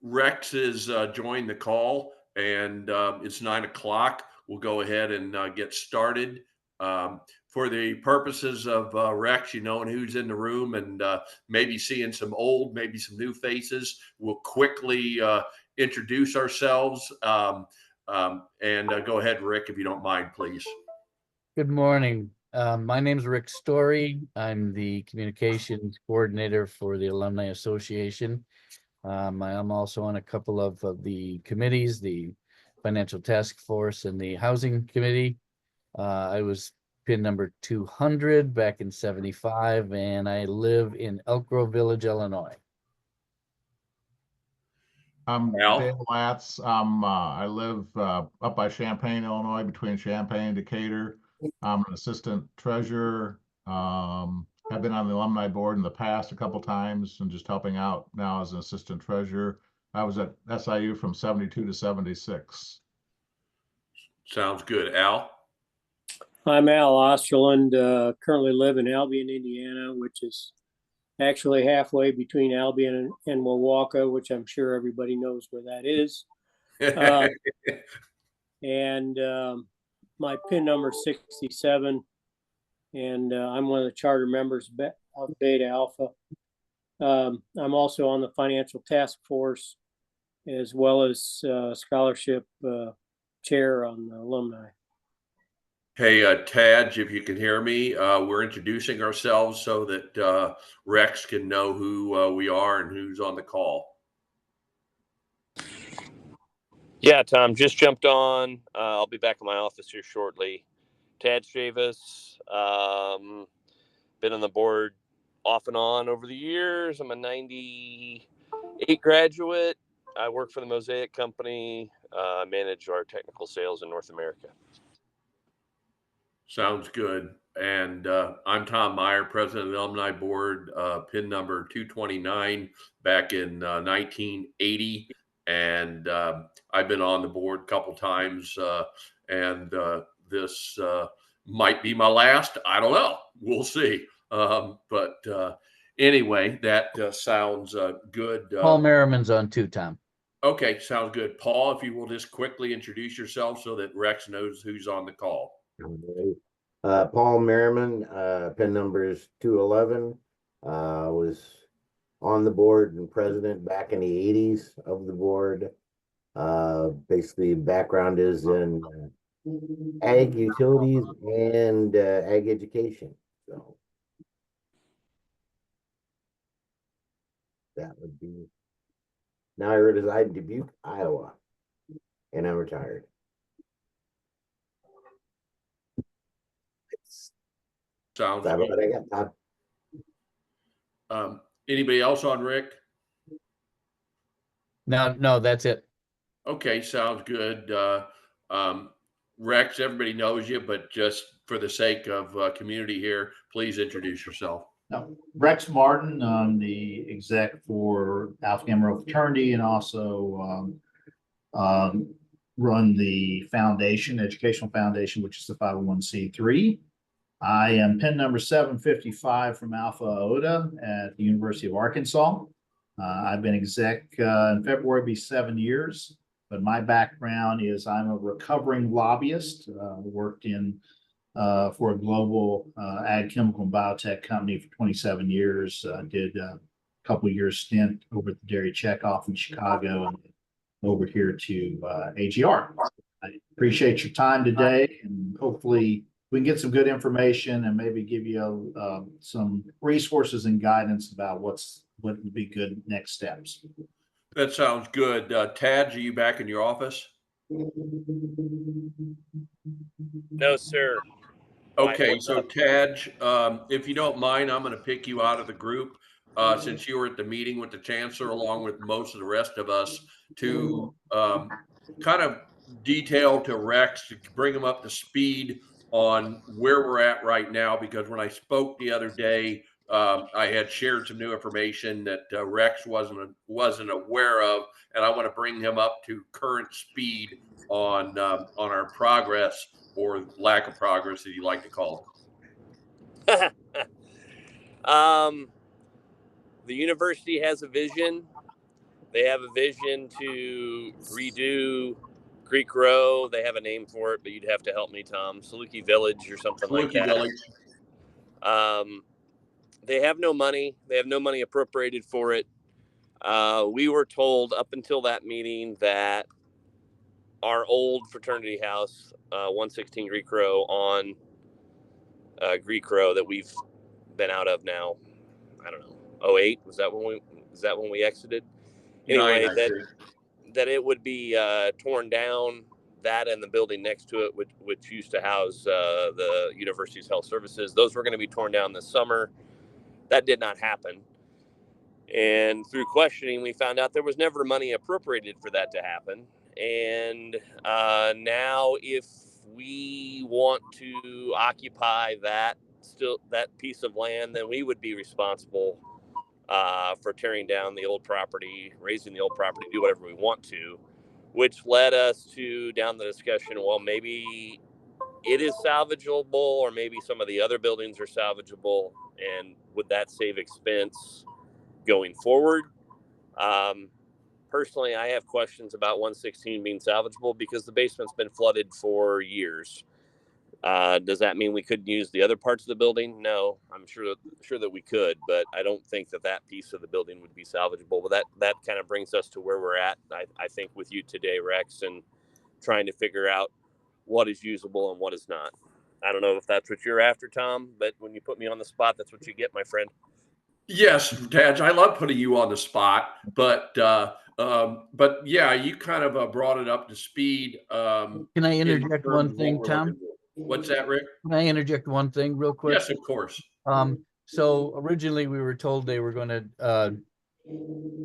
Rex is joined the call, and it's 9 o'clock. We'll go ahead and get started. For the purposes of Rex, and who's in the room, and maybe seeing some old, maybe some new faces, we'll quickly introduce ourselves. And go ahead, Rick, if you don't mind, please. Good morning. My name is Rick Story. I'm the communications coordinator for the Alumni Association. I am also on a couple of the committees, the Financial Task Force and the Housing Committee. I was PIN number 200 back in 75, and I live in Elk Grove Village, Illinois. I'm Al? Dale Latz. I live up by Champaign, Illinois, between Champaign and Decatur. I'm an assistant treasurer. I've been on the alumni board in the past a couple times and just helping out now as an assistant treasurer. I was at SIU from 72 to 76. Sounds good. Al? I'm Al Osterland, currently live in Albion, Indiana, which is actually halfway between Albion and Milwaukee, which I'm sure everybody knows where that is. And my PIN number is 67, and I'm one of the charter members of Beta Alpha. I'm also on the Financial Task Force, as well as scholarship chair on the alumni. Hey, Taj, if you can hear me, we're introducing ourselves so that Rex can know who we are and who's on the call. Yeah, Tom, just jumped on. I'll be back in my office here shortly. Tad Stravis, been on the board off and on over the years. I'm a 98 graduate. I work for the Mosaic Company, manage our technical sales in North America. Sounds good. And I'm Tom Meyer, president of the Alumni Board, PIN number 229, back in 1980. And I've been on the board a couple times, and this might be my last. I don't know. We'll see. But anyway, that sounds good. Paul Merriman's on too, Tom. Okay, sounds good. Paul, if you will just quickly introduce yourself so that Rex knows who's on the call. Paul Merriman, PIN number is 211. Was on the board and president back in the 80s of the board. Basically, background is in ag utilities and ag education. So that would be. Now I reside in Dubuque, Iowa, and I'm retired. Sounds That's good. what I got, Todd. Anybody else on Rick? No, that's it. Okay, sounds good. Rex, everybody knows you, but just for the sake of community here, please introduce yourself. Rex Martin, I'm the exec for Alpha Gamma Rho Fraternity, and also run the foundation, educational foundation, which is the 501c3. I am PIN number 755 from Alpha Iota at the University of Arkansas. I've been exec in February, be 7 years, but my background is I'm a recovering lobbyist. Worked in for a global ag, chemical, and biotech company for 27 years. Did a couple years stint over at the Dairy Checkoff in Chicago and over here to AGR. I appreciate your time today, and hopefully we can get some good information and maybe give you some resources and guidance about what would be good next steps. That sounds good. Tad, are you back in your office? No, sir. Okay, so Tad, if you don't mind, I'm going to pick you out of the group since you were at the meeting with the chancellor along with most of the rest of us to kind of detail to Rex to bring him up to speed on where we're at right now, because when I spoke the other day, I had shared some new information that Rex wasn't aware of, and I want to bring him up to current speed on our progress, or lack of progress, as you like to call it. The university has a vision. They have a vision to redo Greek Row. They have a name for it, but you'd have to help me, Tom. Saluki Village or something like Saluki that. Village. They have no money. They have no money appropriated for it. We were told up until that meeting that our old fraternity house, 116 Greek Row on Greek Row that we've been out of now, I don't know, 08, was that when we exited? Anyway, that it would be torn down, that and the building next to it, which used to house the university's health services. Those were going to be torn down this summer. That did not happen. And through questioning, we found out there was never money appropriated for that to happen. And now if we want to occupy that piece of land, then we would be responsible for tearing down the old property, raising the old property, do whatever we want to, which led us to down the discussion, well, maybe it is salvageable, or maybe some of the other buildings are salvageable, and would that save expense going forward? Personally, I have questions about 116 being salvageable because the basement's been flooded for years. Does that mean we couldn't use the other parts of the building? No, I'm sure that we could, but I don't think that piece of the building would be salvageable. But that kind of brings us to where we're at, I think, with you today, Rex, and trying to figure out what is usable and what is not. I don't know if that's what you're after, Tom, but when you put me on the spot, that's what you get, my friend. Yes, Taj, I love putting you on the spot, but yeah, you kind of brought it up to speed. Can I interject one thing, Tom? What's that, Rick? Can I interject one thing real quick? Yes, of course. So originally we were told they were going to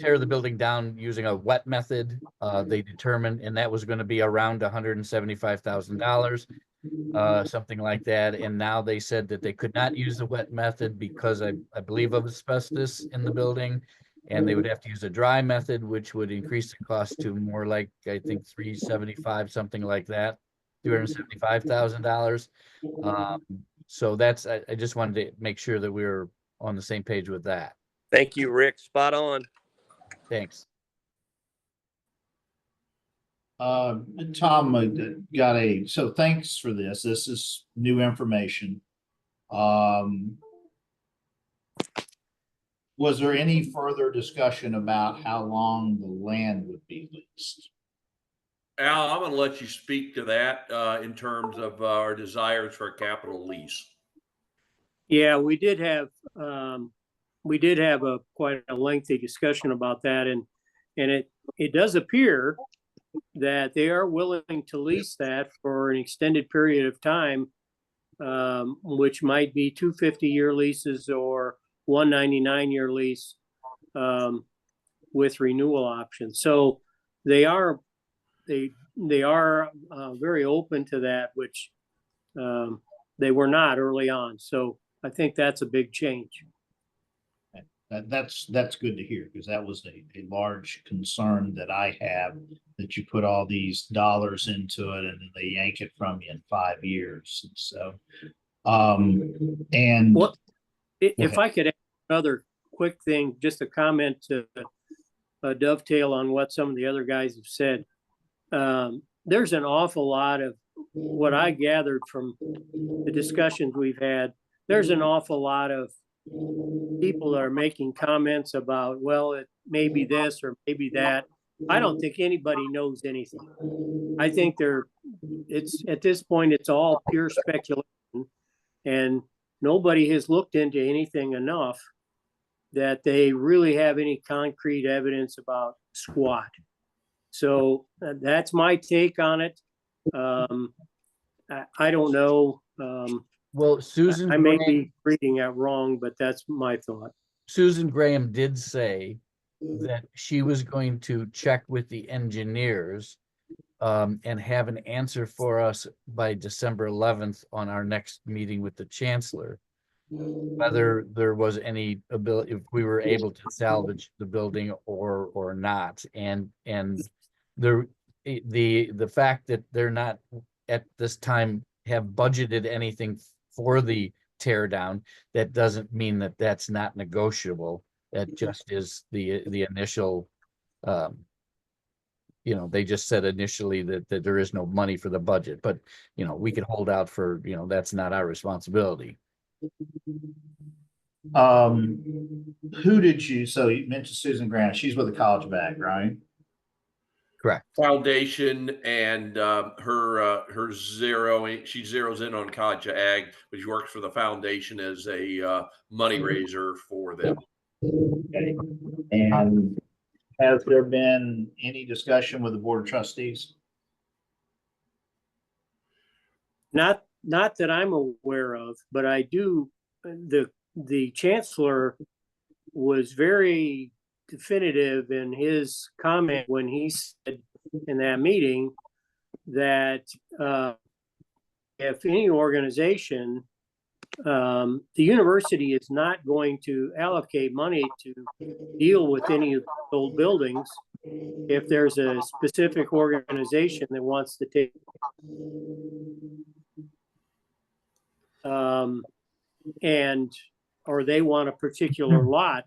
tear the building down using a wet method. They determined, and that was going to be around $175,000, something like that. And now they said that they could not use the wet method because I believe of asbestos in the building, and they would have to use a dry method, which would increase the cost to more like, I think, 375, something like that, $375,000. So that's, I just wanted to make sure that we were on the same page with that. Thank you, Rick. Spot on. Thanks. Tom, so thanks for this. This is new information. Was there any further discussion about how long the land would be leased? Al, I'm going to let you speak to that in terms of our desires for a capital lease. Yeah, we did have quite a lengthy discussion about that, and it does appear that they are willing to lease that for an extended period of time, which might be 2 50-year leases or 199-year lease with renewal options. So they are very open to that, which they were not early on. So I think that's a big change. That's good to hear, because that was a large concern that I have, that you put all these dollars into it and then they yank it from you in 5 years. So, and what if I could add another quick thing, just a comment to dovetail on what some of the other guys have said. There's an awful lot of what I gathered from the discussions we've had. There's an awful lot of people that are making comments about, well, it may be this or maybe that. I don't think anybody knows anything. I think it's at this point, it's all pure speculation, and nobody has looked into anything enough that they really have any concrete evidence about squat. So that's my take on it. I don't know. Well, Susan, I may be reading that wrong, but that's my thought. Susan Graham did say that she was going to check with the engineers and have an answer for us by December 11th on our next meeting with the chancellor, whether there was any ability, if we were able to salvage the building or not. And the fact that they're not at this time have budgeted anything for the tear down, that doesn't mean that that's not negotiable. That just is the initial You know, they just said initially that there is no money for the budget, but, you know, we could hold out for, you know, that's not our responsibility. Who did you, so you mentioned Susan Grant, she's with the College of Ag, right? Correct. Foundation and her she zeroes in on College of Ag, but she works for the foundation as a money raiser for them. Okay. And has there been any discussion with the Board of Trustees? Not that I'm aware of, but I do, the chancellor was very definitive in his comment when he said in that meeting that if any organization, the university is not going to allocate money to deal with any of the old buildings if there's a specific organization that wants to take or they want a particular lot.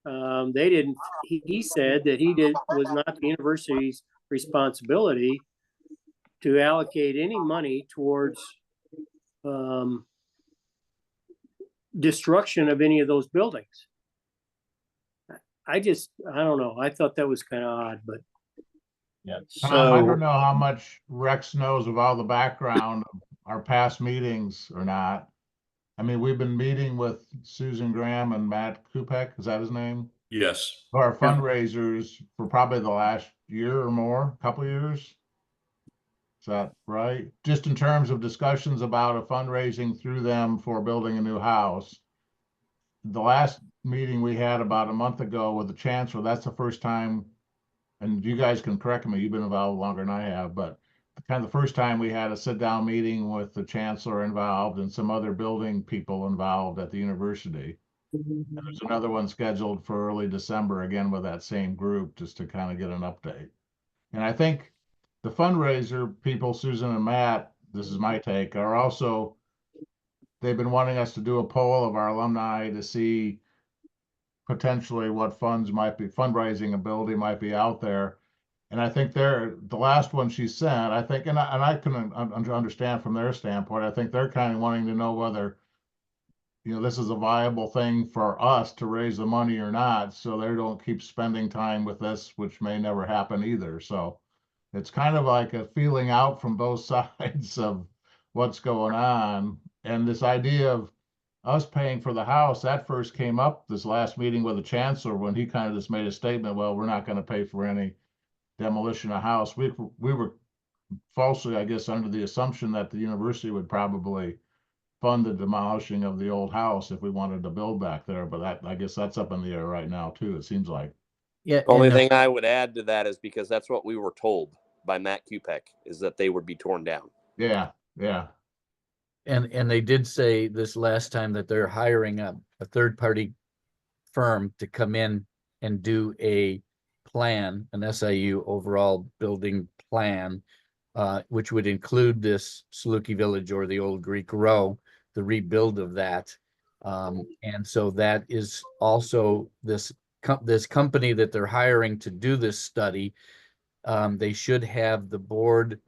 They didn't, he said that was not the university's responsibility to allocate any money towards destruction of any of those buildings. I don't know. I thought that was kind of odd, but. Yeah. Tom, I don't know how much Rex knows of all the background of our past meetings or not. I mean, we've been meeting with Susan Graham and Matt Kupek, is that his name? Yes. Our fundraisers for probably the last year or more, couple of years. Is that right? Just in terms of discussions about a fundraising through them for building a new house. The last meeting we had about a month ago with the chancellor, that's the first time, and you guys can correct me, you've been involved longer than I have, but kind of the first time we had a sit-down meeting with the chancellor involved and some other building people involved at the university. And there's another one scheduled for early December, again with that same group, just to kind of get an update. And I think the fundraiser people, Susan and Matt, this is my take, are also, they've been wanting us to do a poll of our alumni to see potentially what funds might be, fundraising ability might be out there. And I think the last one she sent, I think, and I can understand from their standpoint, I think they're kind of wanting to know whether, you know, this is a viable thing for us to raise the money or not, so they don't keep spending time with this, which may never happen either. So it's kind of like a feeling out from both sides of what's going on. And this idea of us paying for the house, that first came up this last meeting with the chancellor when he kind of just made a statement, well, we're not going to pay for any demolition of house. We were falsely, I guess, under the assumption that the university would probably fund the demolishing of the old house if we wanted to build back there. But that, I guess that's up in the air right now too, it seems like. Yeah. Only thing I would add to that is because that's what we were told by Matt Kupek, is that they would be torn down. Yeah, yeah. And they did say this last time that they're hiring a third-party firm to come in and do a plan, an SIU overall building plan, which would include this Saluki Village or the old Greek Row, the rebuild of that. And so that is also this company that they're hiring to do this study. They should have the board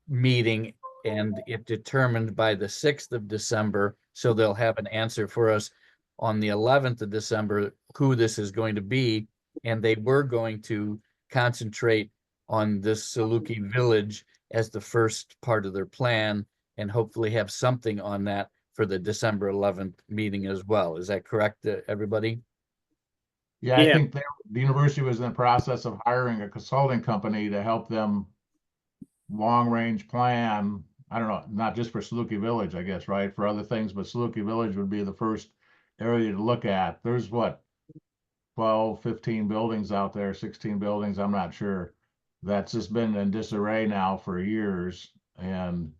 meeting and it determined by the 6th of December. So they'll have an answer for us on the 11th of December, who this is going to be. And they were going to concentrate on this Saluki Village as the first part of their plan and hopefully have something on that for the December 11th meeting as well. Is that correct, everybody? Yeah, I think the university was in the process of hiring a consulting company to help them long-range plan. I don't know, not just for Saluki Village, I guess, right? For other things, but Saluki Village would be the first area to look at. There's what, 12, 15 buildings out there, 16 buildings, I'm not sure. That's just been in disarray now for years. And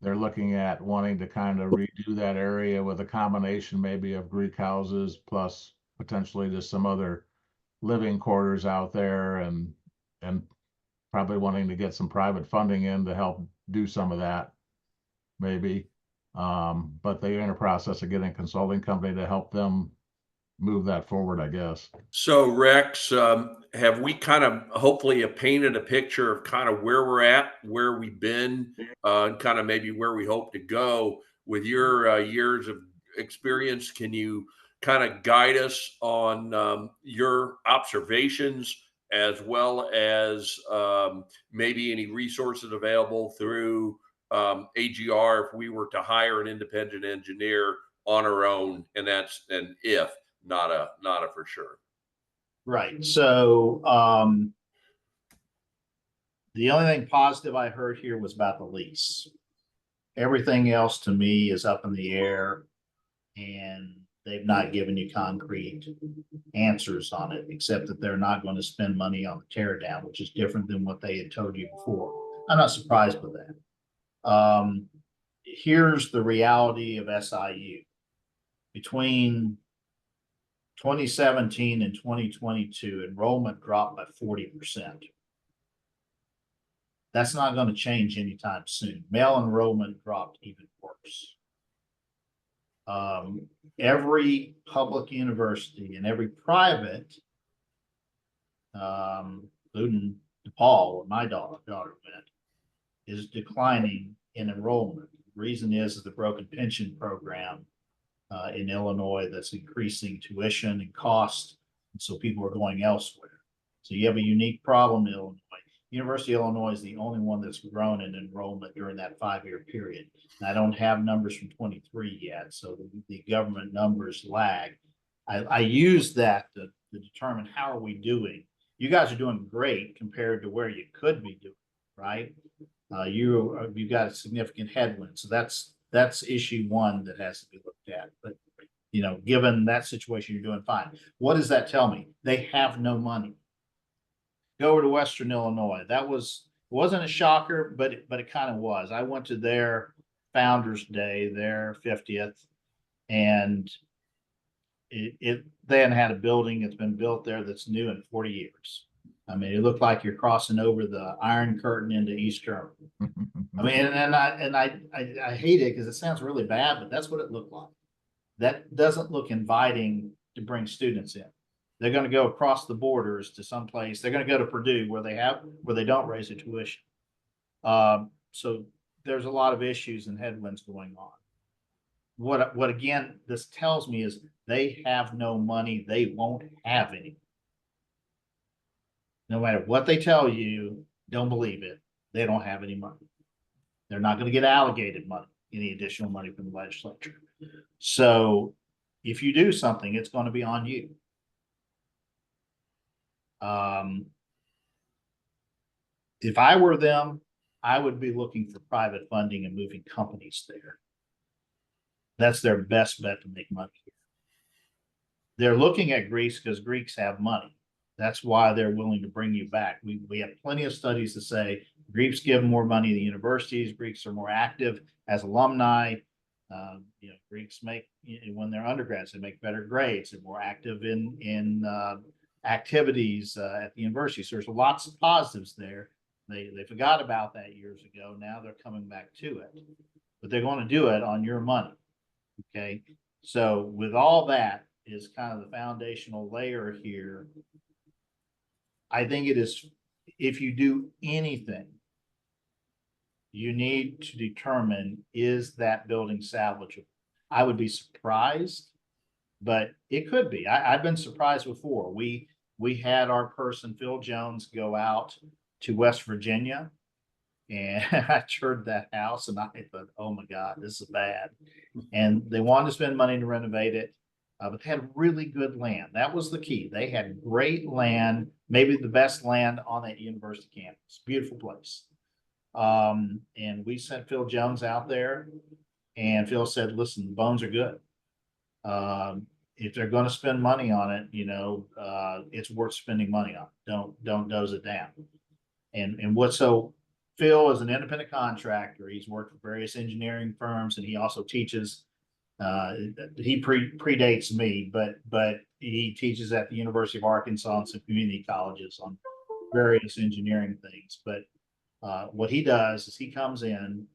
they're looking at wanting to kind of redo that area with a combination maybe of Greek houses plus potentially just some other living quarters out there, and probably wanting to get some private funding in to help do some of that, maybe. But they're in a process of getting a consulting company to help them move that forward, I guess. So Rex, have we kind of hopefully have painted a picture of kind of where we're at, where we've been, and kind of maybe where we hope to go with your years of experience? Can you kind of guide us on your observations as well as maybe any resources available through AGR if we were to hire an independent engineer on our own, and that's an if, not a for sure. Right. So the only thing positive I heard here was about the lease. Everything else to me is up in the air, and they've not given you concrete answers on it, except that they're not going to spend money on the tear down, which is different than what they had told you before. I'm not surprised with that. Here's the reality of SIU. Between 2017 and 2022, enrollment dropped by 40%. That's not going to change anytime soon. Male enrollment dropped even worse. Every public university and every private, including DePaul, where my daughter went, is declining in enrollment. The reason is the broken pension program in Illinois that's increasing tuition and cost, and so people are going elsewhere. So you have a unique problem in Illinois. University of Illinois is the only one that's grown in enrollment during that 5-year period. And I don't have numbers from 23 yet, so the government numbers lag. I use that to determine how are we doing. You guys are doing great compared to where you could be doing, right? You've got a significant headwind, so that's issue one that has to be looked at. But given that situation, you're doing fine. What does that tell me? They have no money. Go over to Western Illinois. Wasn't a shocker, but it kind of was. I went to their Founders Day, their 50th, and they hadn't had a building that's been built there that's new in 40 years. I mean, it looked like you're crossing over the Iron Curtain into East Germany. I mean, and I hate it because it sounds really bad, but that's what it looked like. That doesn't look inviting to bring students in. They're going to go across the borders to someplace. They're going to go to Purdue where they don't raise the tuition. So there's a lot of issues and headwinds going on. What again this tells me is they have no money. They won't have any. No matter what they tell you, don't believe it. They don't have any money. They're not going to get allocated money, any additional money from the legislature. So if you do something, it's going to be on you. If I were them, I would be looking for private funding and moving companies there. That's their best bet to make money here. They're looking at Greece because Greeks have money. That's why they're willing to bring you back. We have plenty of studies that say Greeks give more money to the universities. Greeks are more active as alumni. Greeks make, when they're undergrads, they make better grades. They're more active in activities at the university. So there's lots of positives there. They forgot about that years ago. Now they're coming back to it, but they're going to do it on your money. Okay. So with all that is kind of the foundational layer here. I think it is, if you do anything, you need to determine, is that building salvageable? I would be surprised, but it could be. I've been surprised before. We had our person, Phil Jones, go out to West Virginia, and I toured that house and I thought, oh my God, this is bad. And they wanted to spend money to renovate it, but they had really good land. That was the key. They had great land, maybe the best land on that university campus. Beautiful place. And we sent Phil Jones out there, and Phil said, listen, the bones are good. If they're going to spend money on it, it's worth spending money on. Don't dose it down. And Phil is an independent contractor. He's worked for various engineering firms, and he also teaches. He predates me, but he teaches at the University of Arkansas and some community colleges on various engineering things. But what he does is he comes in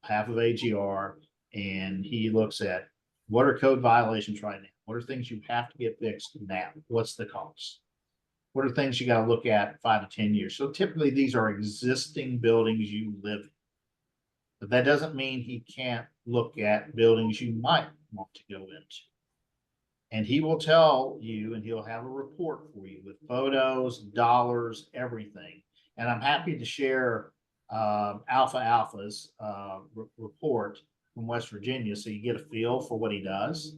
half of AGR and he looks at what are code violations right now, What are things you have to get fixed now? What's the cost? What are things you got to look at 5 to 10 years? So typically these are existing buildings you live in. But that doesn't mean he can't look at buildings you might want to go into. And he will tell you, and he'll have a report for you with photos, dollars, everything. And I'm happy to share Alpha's report from West Virginia, so you get a feel for what he does.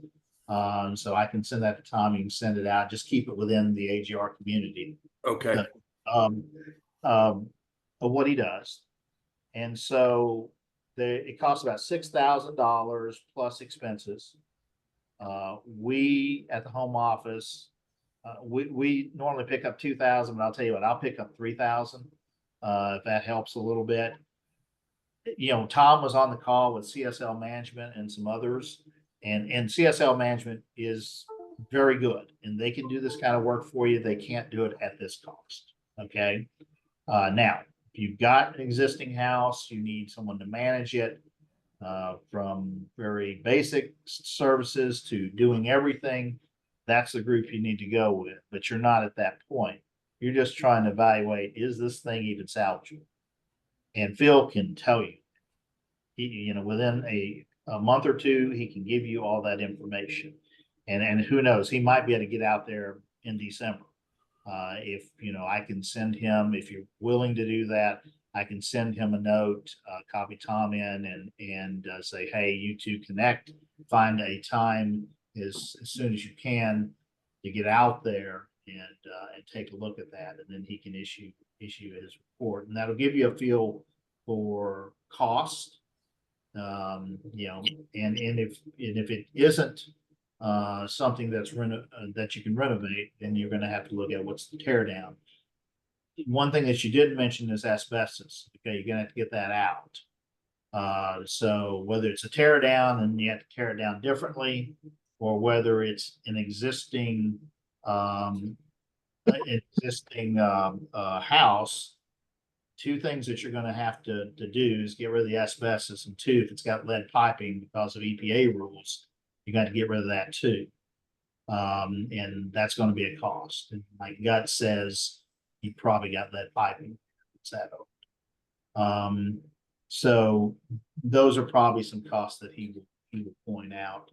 So I can send that to Tom. You can send it out. Just keep it within the AGR community. Okay. Of what he does. And so it costs about $6,000 plus expenses. We at the home office, we normally pick up 2,000, but I'll tell you what, I'll pick up 3,000 if that helps a little bit. You know, Tom was on the call with CSL Management and some others, and CSL Management is very good, and they can do this kind of work for you. They can't do it at this cost. Okay. Now, if you've got an existing house, you need someone to manage it. From very basic services to doing everything, that's the group you need to go with. But you're not at that point. You're just trying to evaluate, is this thing even salvageable? And Phil can tell you, you know, within a month or two, he can give you all that information. And who knows, he might be able to get out there in December. If, you know, I can send him, if you're willing to do that, I can send him a note, copy Tom in and say, hey, you two connect, find a time as soon as you can to get out there and take a look at that. And then he can issue his report, and that'll give you a feel for cost. You know, and if it isn't something that's that you can renovate, then you're going to have to look at what's the tear down. One thing that you did mention is asbestos. Okay, you're gonna have to get that out. So whether it's a tear down and you have to tear it down differently, or whether it's an existing house, two things that you're gonna have to do is get rid of the asbestos, and two, if it's got lead piping because of EPA rules, you got to get rid of that too. And that's going to be a cost. And my gut says you probably got lead piping. It's that old. So those are probably some costs that he will point out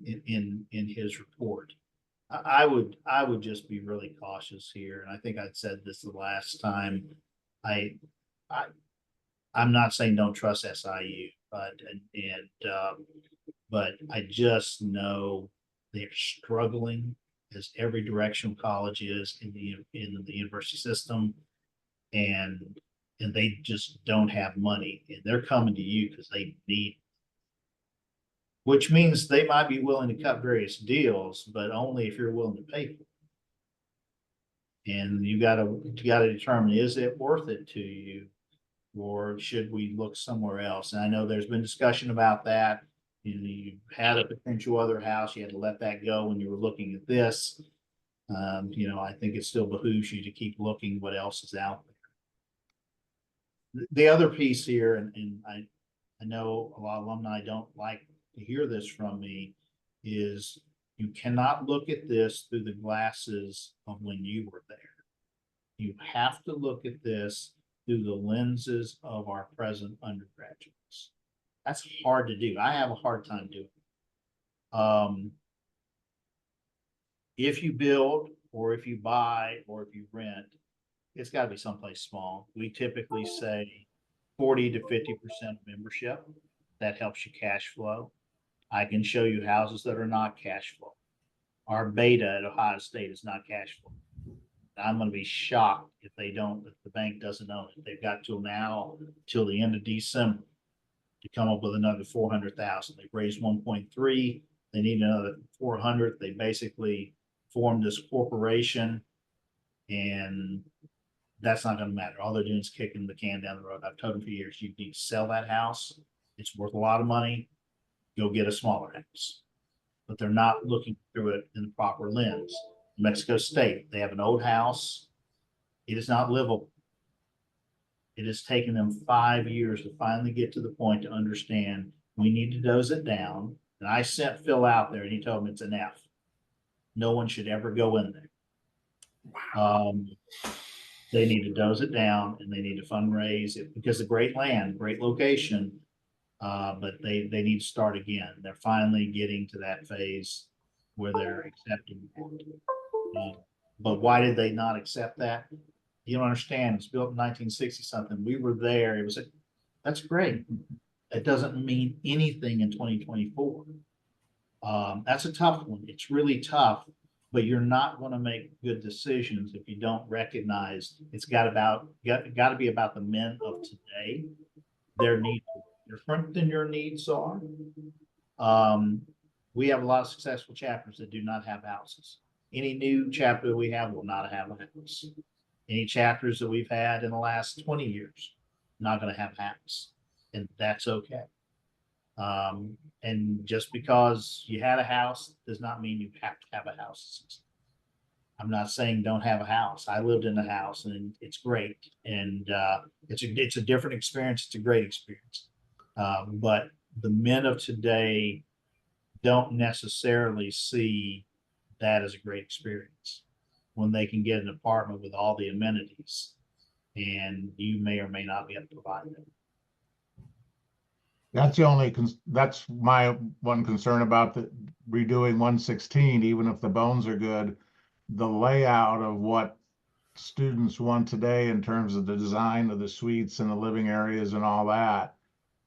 in his report. I would just be really cautious here, and I think I'd said this the last time. I'm not saying don't trust SIU, but I just know they're struggling, as every directional college is in the university system, and they just don't have money, and they're coming to you because they need, which means they might be willing to cut various deals, but only if you're willing to pay for it. And you got to determine, is it worth it to you, or should we look somewhere else? And I know there's been discussion about that. You had a potential other house, you had to let that go when you were looking at this. You know, I think it still behooves you to keep looking what else is out there. The other piece here, and I know a lot of alumni don't like to hear this from me, is you cannot look at this through the glasses of when you were there. You have to look at this through the lenses of our present undergraduates. That's hard to do. I have a hard time doing it. If you build, or if you buy, or if you rent, it's got to be someplace small. We typically say 40 to 50% membership. That helps you cash flow. I can show you houses that are not cash flow. Our beta at Ohio State is not cash flow. I'm going to be shocked if the bank doesn't own it. They've got till the end of December to come up with another 400,000. They've raised 1.3. They need another 400. They basically formed this corporation, and that's not going to matter. All they're doing is kicking the can down the road. I've told them for years, you need to sell that house. It's worth a lot of money. Go get a smaller house. But they're not looking through it in the proper lens. Mexico State, they have an old house. It is not livable. It has taken them 5 years to finally get to the point to understand we need to dose it down. And I sent Phil out there and he told me it's an F. No one should ever go in there. They need to dose it down and they need to fundraise it because of great land, great location. But they need to start again. They're finally getting to that phase where they're accepting that. But why did they not accept that? You don't understand. It's built in 1960 something. We were there. It was that's great. It doesn't mean anything in 2024. That's a tough one. It's really tough, but you're not going to make good decisions if you don't recognize it's got to be about the men of today. Their needs are different than your needs are. We have a lot of successful chapters that do not have houses. Any new chapter we have will not have a house. Any chapters that we've had in the last 20 years, not going to have a house, and that's okay. And just because you had a house does not mean you have to have a house. I'm not saying don't have a house. I lived in a house and it's great. And it's a different experience. It's a great experience. But the men of today don't necessarily see that as a great experience when they can get an apartment with all the amenities and you may or may not be able to provide them. That's the only, that's my one concern about the redoing 116, even if the bones are good, the layout of what students want today in terms of the design of the suites and the living areas and all that,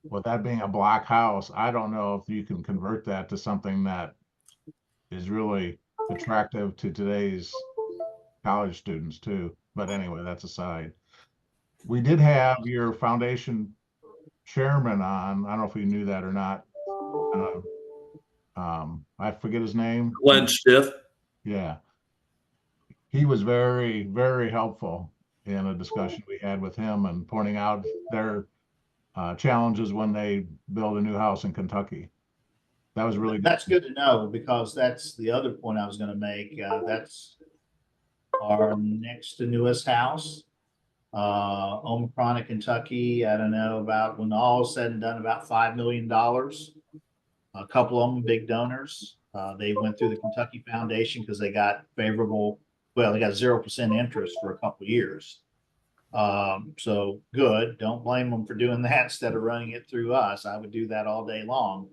with that being a block house, I don't know if you can convert that to something that is really attractive to today's college students too. But anyway, that's aside. We did have your foundation chairman on. I don't know if you knew that or not. I forget his name. Glenn Stith. Yeah. He was very, very helpful in a discussion we had with him and pointing out their challenges when they build a new house in Kentucky. That was really good. That's good to know because that's the other point I was going to make. That's our next to newest house. Omicron, Kentucky. I don't know about when all is said and done, about $5 million. A couple of them big donors. They went through the Kentucky Foundation because they got favorable. Well, they got 0% interest for a couple of years. So good. Don't blame them for doing that instead of running it through us. I would do that all day long.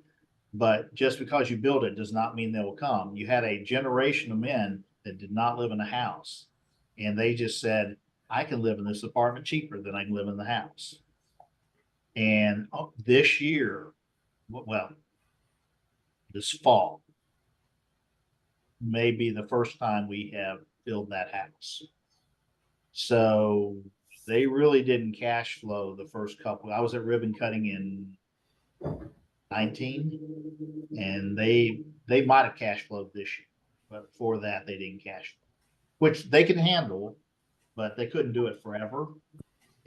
But just because you build it does not mean they will come. You had a generation of men that did not live in a house, and they just said, I can live in this apartment cheaper than I can live in the house. And this year, well, this fall, may be the first time we have filled that house. So they really didn't cash flow the first couple. I was at ribbon cutting in 19, and they might have cash flowed this year, but before that they didn't cash flow, which they can handle, but they couldn't do it forever.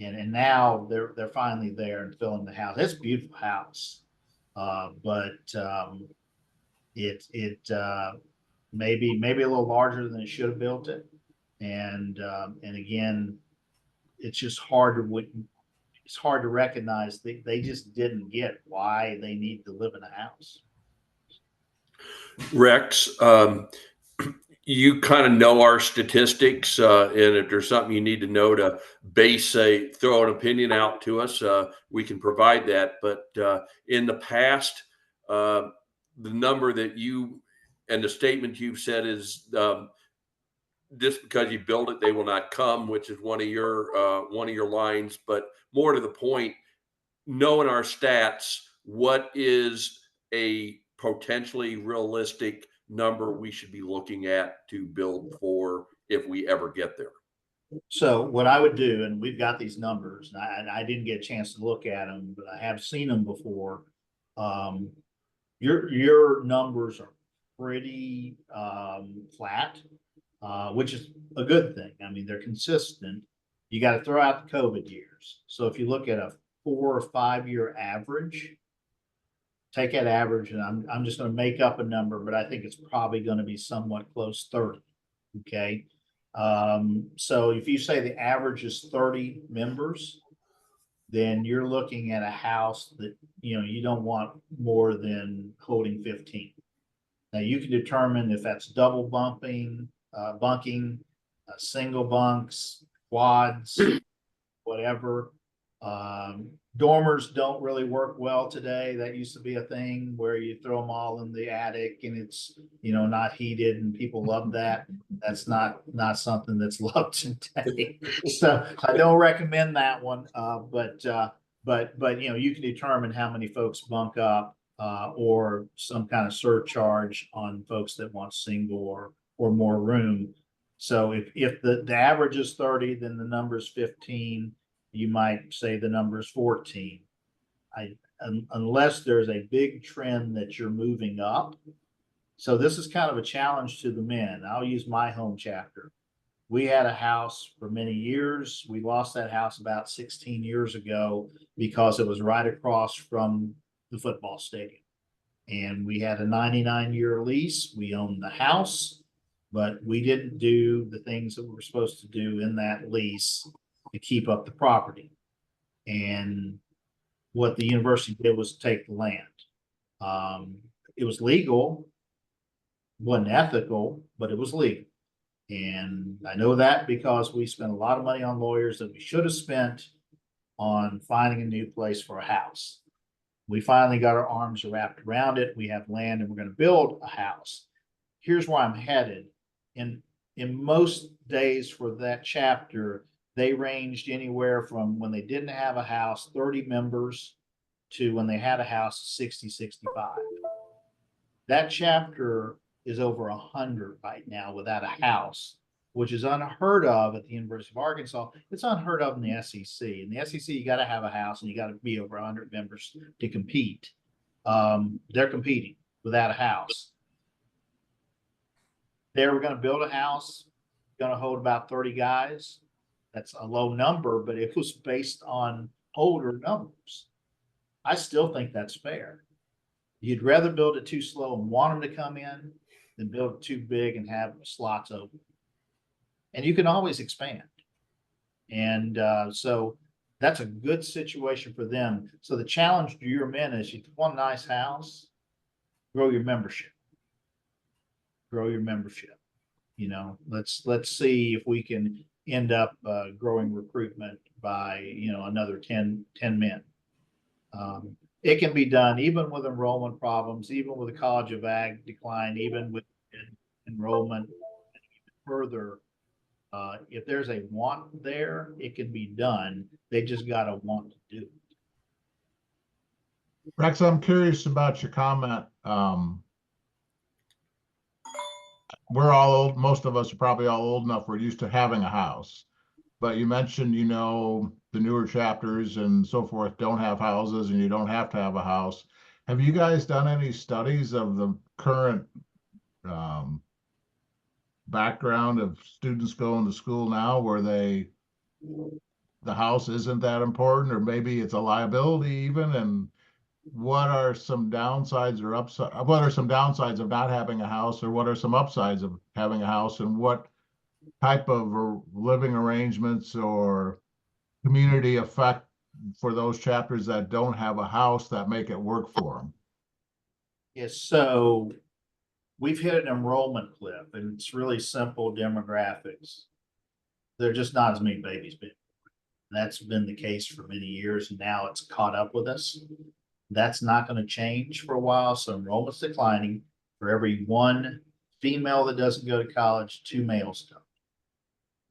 And now they're finally there and filling the house. It's a beautiful house, but it maybe a little larger than it should have built it, and again, it's just hard to recognize they just didn't get why they need to live in a house. Rex, you kind of know our statistics, and if there's something you need to know to throw an opinion out to us, we can provide that. But in the past, the number that you and the statement you've said is just because you build it, they will not come, which is one of your lines. But more to the point, knowing our stats, what is a potentially realistic number we should be looking at to build for if we ever get there? So what I would do, and we've got these numbers, and I didn't get a chance to look at them, but I have seen them before. Your numbers are pretty flat, which is a good thing. I mean, they're consistent. You got to throw out the COVID years. So if you look at a 4 or 5 year average, take that average, and I'm just going to make up a number, but I think it's probably going to be somewhat close 30. Okay. So if you say the average is 30 members, then you're looking at a house that, you know, you don't want more than holding 15. Now you can determine if that's double bunking, single bunks, quads, whatever. Dormers don't really work well today. That used to be a thing where you throw them all in the attic and it's, you know, not heated and people love that. That's not something that's loved today. So I don't recommend that one. But you know, you can determine how many folks bunk up, or some kind of surcharge on folks that want single or more room. So if the average is 30, then the number is 15. You might say the number is 14. Unless there's a big trend that you're moving up. So this is kind of a challenge to the men. I'll use my home chapter. We had a house for many years. We lost that house about 16 years ago because it was right across from the football stadium. And we had a 99-year lease. We owned the house, but we didn't do the things that we were supposed to do in that lease to keep up the property. And what the university did was take the land. It was legal, wasn't ethical, but it was legal. And I know that because we spent a lot of money on lawyers that we should have spent on finding a new place for a house. We finally got our arms wrapped around it. We have land and we're going to build a house. Here's where I'm headed. In most days for that chapter, they ranged anywhere from when they didn't have a house, 30 members, to when they had a house, 60, 65. That chapter is over 100 right now without a house, which is unheard of at the University of Arkansas. It's unheard of in the SEC. In the SEC, you got to have a house and you got to be over 100 members to compete. They're competing without a house. They were going to build a house, going to hold about 30 guys. That's a low number, but it was based on older numbers. I still think that's fair. You'd rather build it too slow and want them to come in than build it too big and have slots open. And you can always expand. And so that's a good situation for them. So the challenge to your men is you want a nice house, grow your membership. Grow your membership. You know, let's see if we can end up growing recruitment by, you know, another 10 men. It can be done even with enrollment problems, even with the College of Ag decline, even with enrollment further. If there's a want there, it can be done. They just got to want to do it. Rex, I'm curious about your comment. We're all old. Most of us are probably all old enough. We're used to having a house. But you mentioned, you know, the newer chapters and so forth don't have houses and you don't have to have a house. Have you guys done any studies of the current background of students going to school now where the house isn't that important, or maybe it's a liability even? And what are some downsides or upside? What are some downsides of not having a house, or what are some upsides of having a house, and what type of living arrangements or community effect for those chapters that don't have a house that make it work for them? Yes, so we've hit an enrollment cliff, and it's really simple demographics. There are just not as many babies being born. That's been the case for many years, and now it's caught up with us. That's not going to change for a while. So enrollment's declining. For every one female that doesn't go to college, 2 males don't.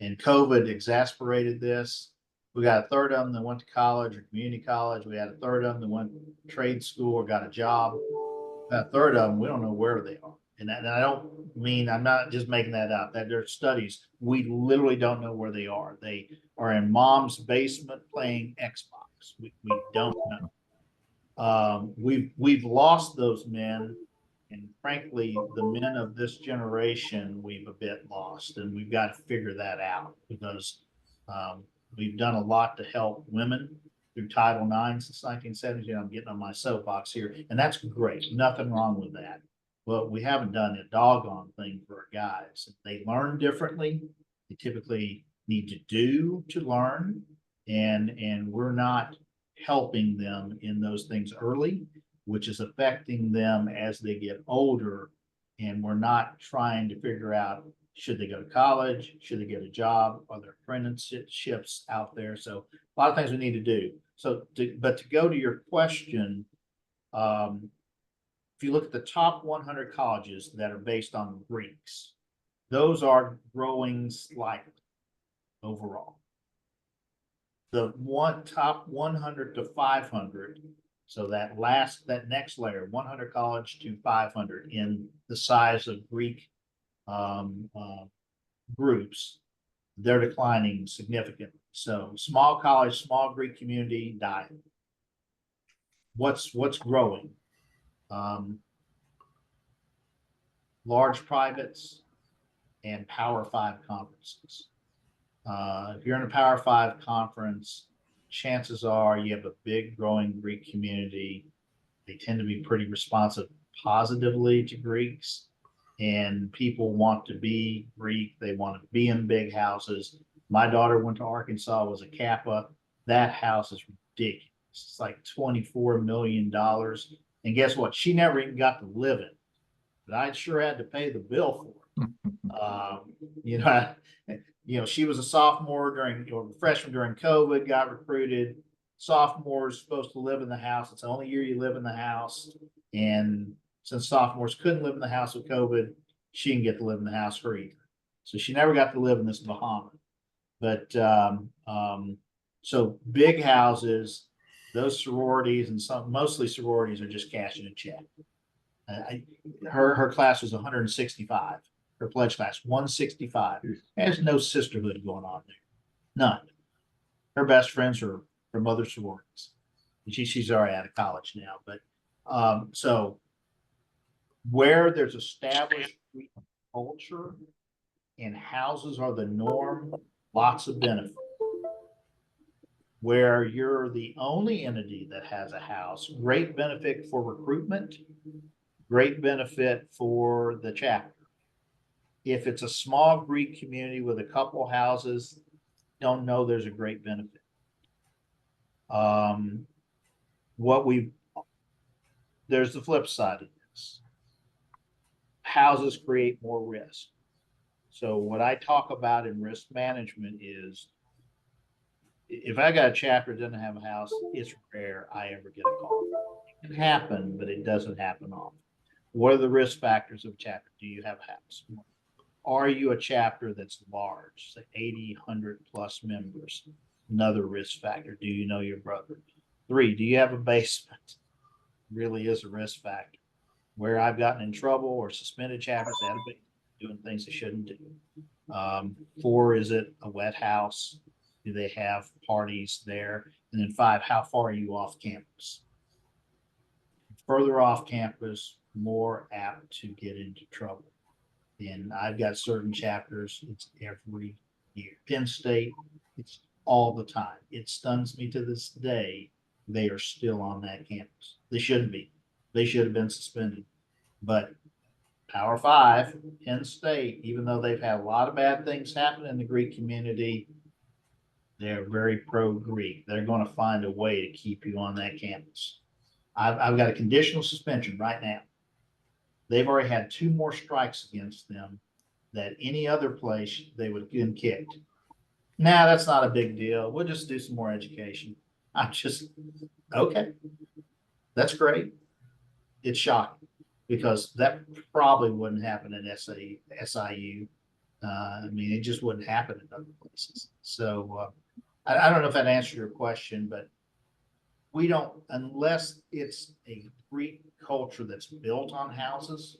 And COVID exasperated this. We got a third of them that went to college or community college. We had a third of them that went to trade school or got a job. A third of them, we don't know where they are. And I don't mean, I'm not just making that up. That there are studies. We literally don't know where they are. They are in mom's basement playing Xbox. We don't know. We've lost those men, and frankly, the men of this generation, we've a bit lost, and we've got to figure that out because we've done a lot to help women through Title IX since 1970. I'm getting on my soapbox here, and that's great. Nothing wrong with that. But we haven't done a doggone thing for our guys. They learn differently. They typically need to do to learn, and we're not helping them in those things early, which is affecting them as they get older. And we're not trying to figure out, should they go to college? Should they get a job? Are there apprenticeships out there? So a lot of things we need to do. But to go to your question, if you look at the top 100 colleges that are based on Greeks, those are growing slightly overall. The top 100 to 500, so that next layer, 100 college to 500 in the size of Greek groups, they're declining significantly. So small college, small Greek community dying. What's growing? Large privates and Power 5 conferences. If you're in a Power 5 conference, chances are you have a big growing Greek community. They tend to be pretty responsive positively to Greeks, and people want to be Greek. They want to be in big houses. My daughter went to Arkansas, was a Kappa. That house is ridiculous. It's like $24 million. And guess what? She never even got to live in it, but I sure had to pay the bill for it. She was a sophomore freshman during COVID, got recruited. Sophomores supposed to live in the house. It's the only year you live in the house. And since sophomores couldn't live in the house with COVID, she didn't get to live in the house for either. So she never got to live in this Bahama. But so big houses, those sororities and mostly sororities are just cashing a check. Her class was 165. Her pledge class 165. There's no sisterhood going on there. None. Her best friends are from other sororities. She's already out of college now. But so where there's established culture and houses are the norm, lots of benefit. Where you're the only entity that has a house, great benefit for recruitment, great benefit for the chapter. If it's a small Greek community with a couple houses, don't know there's a great benefit. There's the flip side of this. Houses create more risk. So what I talk about in risk management is, if I got a chapter that doesn't have a house, it's rare I ever get a call. It can happen, but it doesn't happen often. What are the risk factors of a chapter? Do you have a house? Are you a chapter that's large, say 80, 100 plus members? Another risk factor. Do you know your brother? 3, do you have a basement? Really is a risk factor. Where I've gotten in trouble or suspended chapters that have been doing things they shouldn't do. 4, is it a wet house? Do they have parties there? And then 5, how far are you off campus? Further off campus, more apt to get into trouble. And I've got certain chapters, it's every year. Penn State, it's all the time. It stuns me to this day. They are still on that campus. They shouldn't be. They should have been suspended. But Power 5, Penn State, even though they've had a lot of bad things happen in the Greek community, they're very pro-Greek. They're going to find a way to keep you on that campus. I've got a conditional suspension right now. They've already had 2 more strikes against them that any other place they would have been kicked. Nah, that's not a big deal. We'll just do some more education. I'm just, okay, that's great. It's shocking because that probably wouldn't happen in SIU. It just wouldn't happen in other places. So I don't know if that answered your question, but we don't, unless it's a Greek culture that's built on houses,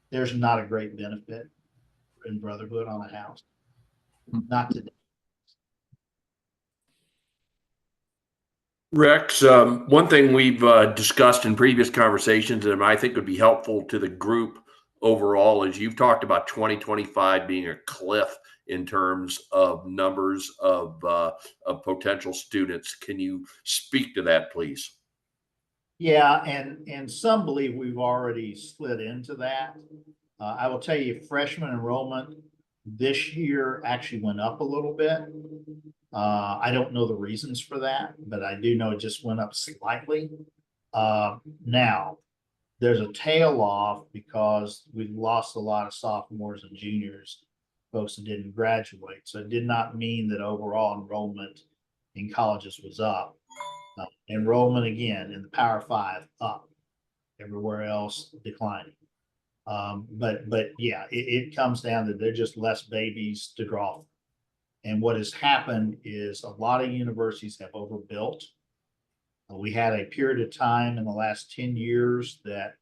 there's not a great benefit in brotherhood on a house. Not today. Rex, one thing we've discussed in previous conversations and I think would be helpful to the group overall is you've talked about 2025 being a cliff in terms of numbers of potential students. Can you speak to that, please? Yeah, and some believe we've already slid into that. I will tell you, freshman enrollment this year actually went up a little bit. I don't know the reasons for that, but I do know it just went up slightly. Now, there's a tail off because we lost a lot of sophomores and juniors, folks that didn't graduate. So it did not mean that overall enrollment in colleges was up. Enrollment again in the Power Five up, everywhere else declining. But yeah, it comes down to they're just less babies to draw from. And what has happened is a lot of universities have overbuilt. We had a period of time in the last 10 years that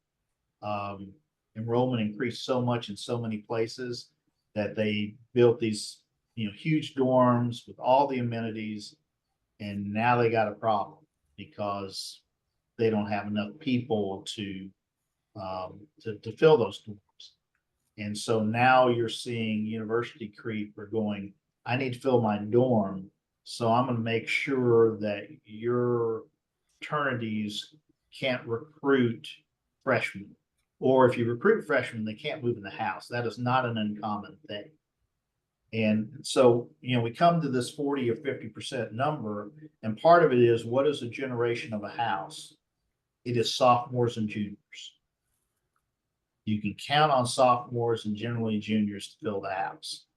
enrollment increased so much in so many places that they built these, huge dorms with all the amenities. And now they got a problem because they don't have enough people to fill those dorms. And so now you're seeing university creep or going, I need to fill my dorm. So I'm going to make sure that your fraternities can't recruit freshmen. Or if you recruit freshmen, they can't move in the house. That is not an uncommon thing. And so, we come to this 40 or 50% number, and part of it is, what is a generation of a house? It is sophomores and juniors. You can count on sophomores and generally juniors to fill the house.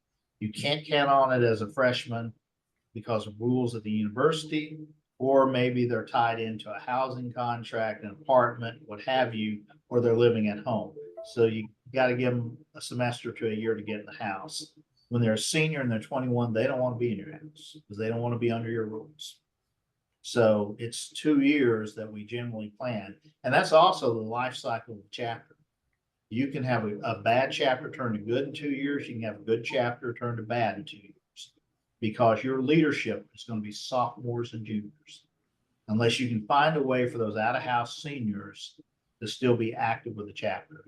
You can't count on it as a freshman because of rules at the university, or maybe they're tied into a housing contract, an apartment, what have you, or they're living at home. So you got to give them a semester to a year to get in the house. When they're a senior and they're 21, they don't want to be in your house because they don't want to be under your rules. So it's 2 years that we generally plan. And that's also the life cycle of the chapter. You can have a bad chapter turn to good in 2 years. You can have a good chapter turn to bad in 2 years because your leadership is going to be sophomores and juniors. Unless you can find a way for those out-of-house seniors to still be active with the chapter.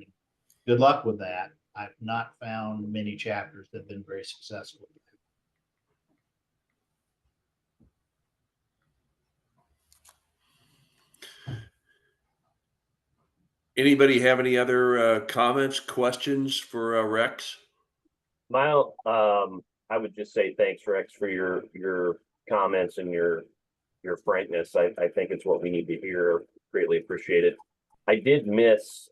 Good luck with that. I've not found many chapters that have been very successful. Anybody have any other comments, questions for Rex? I would just say thanks, Rex, for your comments and your frankness. I think it's what we need to hear. Greatly appreciate it. I did miss,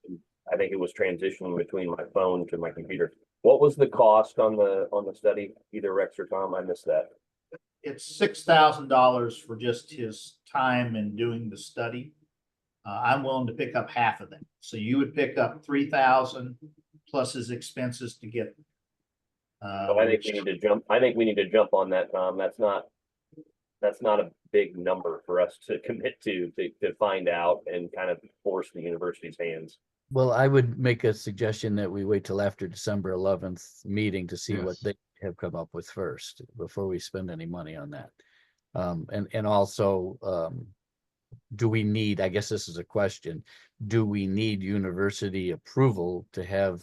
I think it was transitioning between my phone to my computer. What was the cost on the study? Either Rex or Tom, I missed that. It's $6,000 for just his time in doing the study. I'm willing to pick up half of that. So you would pick up 3,000 plus his expenses to get. So I think we need to jump. I think we need to jump on that, Tom. That's not a big number for us to commit to find out and kind of force the university's hands. Well, I would make a suggestion that we wait till after December 11th meeting to see what they have come up with first before we spend any money on that. And also, do we need, I guess this is a question, do we need university approval to have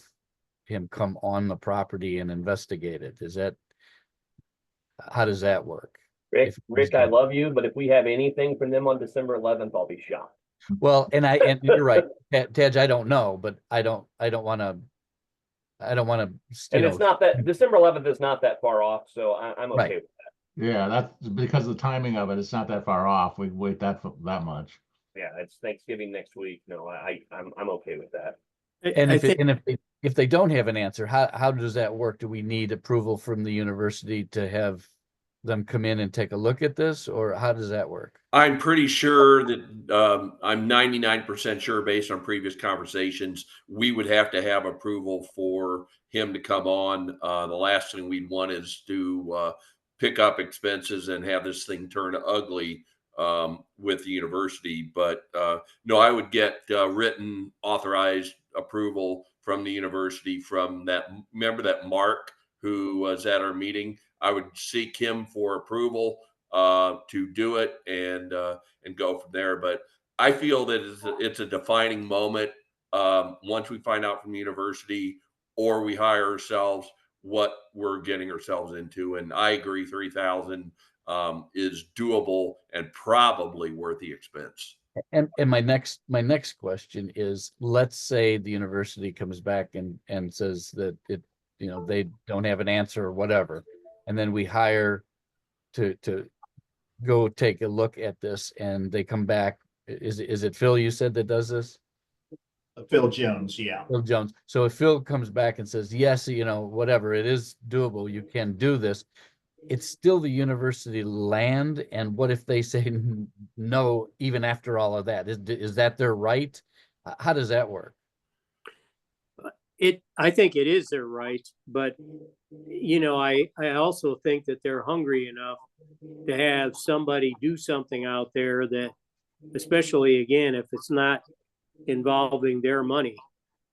him come on the property and investigate it? How does that work? Rick, I love you, but if we have anything from them on December 11th, I'll be shocked. Well, and you're right, Tej, I don't know, but I don't want to. And it's not that December 11th is not that far off, so I'm okay with that. Yeah, that's because of the timing of it. It's not that far off. We wait that much. Yeah, it's Thanksgiving next week. No, I'm okay with that. And if they don't have an answer, how does that work? Do we need approval from the university to have them come in and take a look at this, or how does that work? I'm pretty sure that I'm 99% sure based on previous conversations, we would have to have approval for him to come on. The last thing we'd want is to pick up expenses and have this thing turn ugly with the university. But no, I would get written authorized approval from the university from remember that Mark who was at our meeting. I would seek him for approval to do it and go from there. But I feel that it's a defining moment once we find out from the university or we hire ourselves what we're getting ourselves into. And I agree, 3,000 is doable and probably worth the expense. And my next question is, let's say the university comes back and says that they don't have an answer or whatever, and then we hire to go take a look at this and they come back? Is it Phil you said that does this? Phil Jones, yeah. Phil Jones. So if Phil comes back and says, yes, whatever, it is doable, you can do this, it's still the university land. And what if they say no, even after all of that? Is that their right? How does that work? I think it is their right, but I also think that they're hungry enough to have somebody do something out there that, especially again, if it's not involving their money,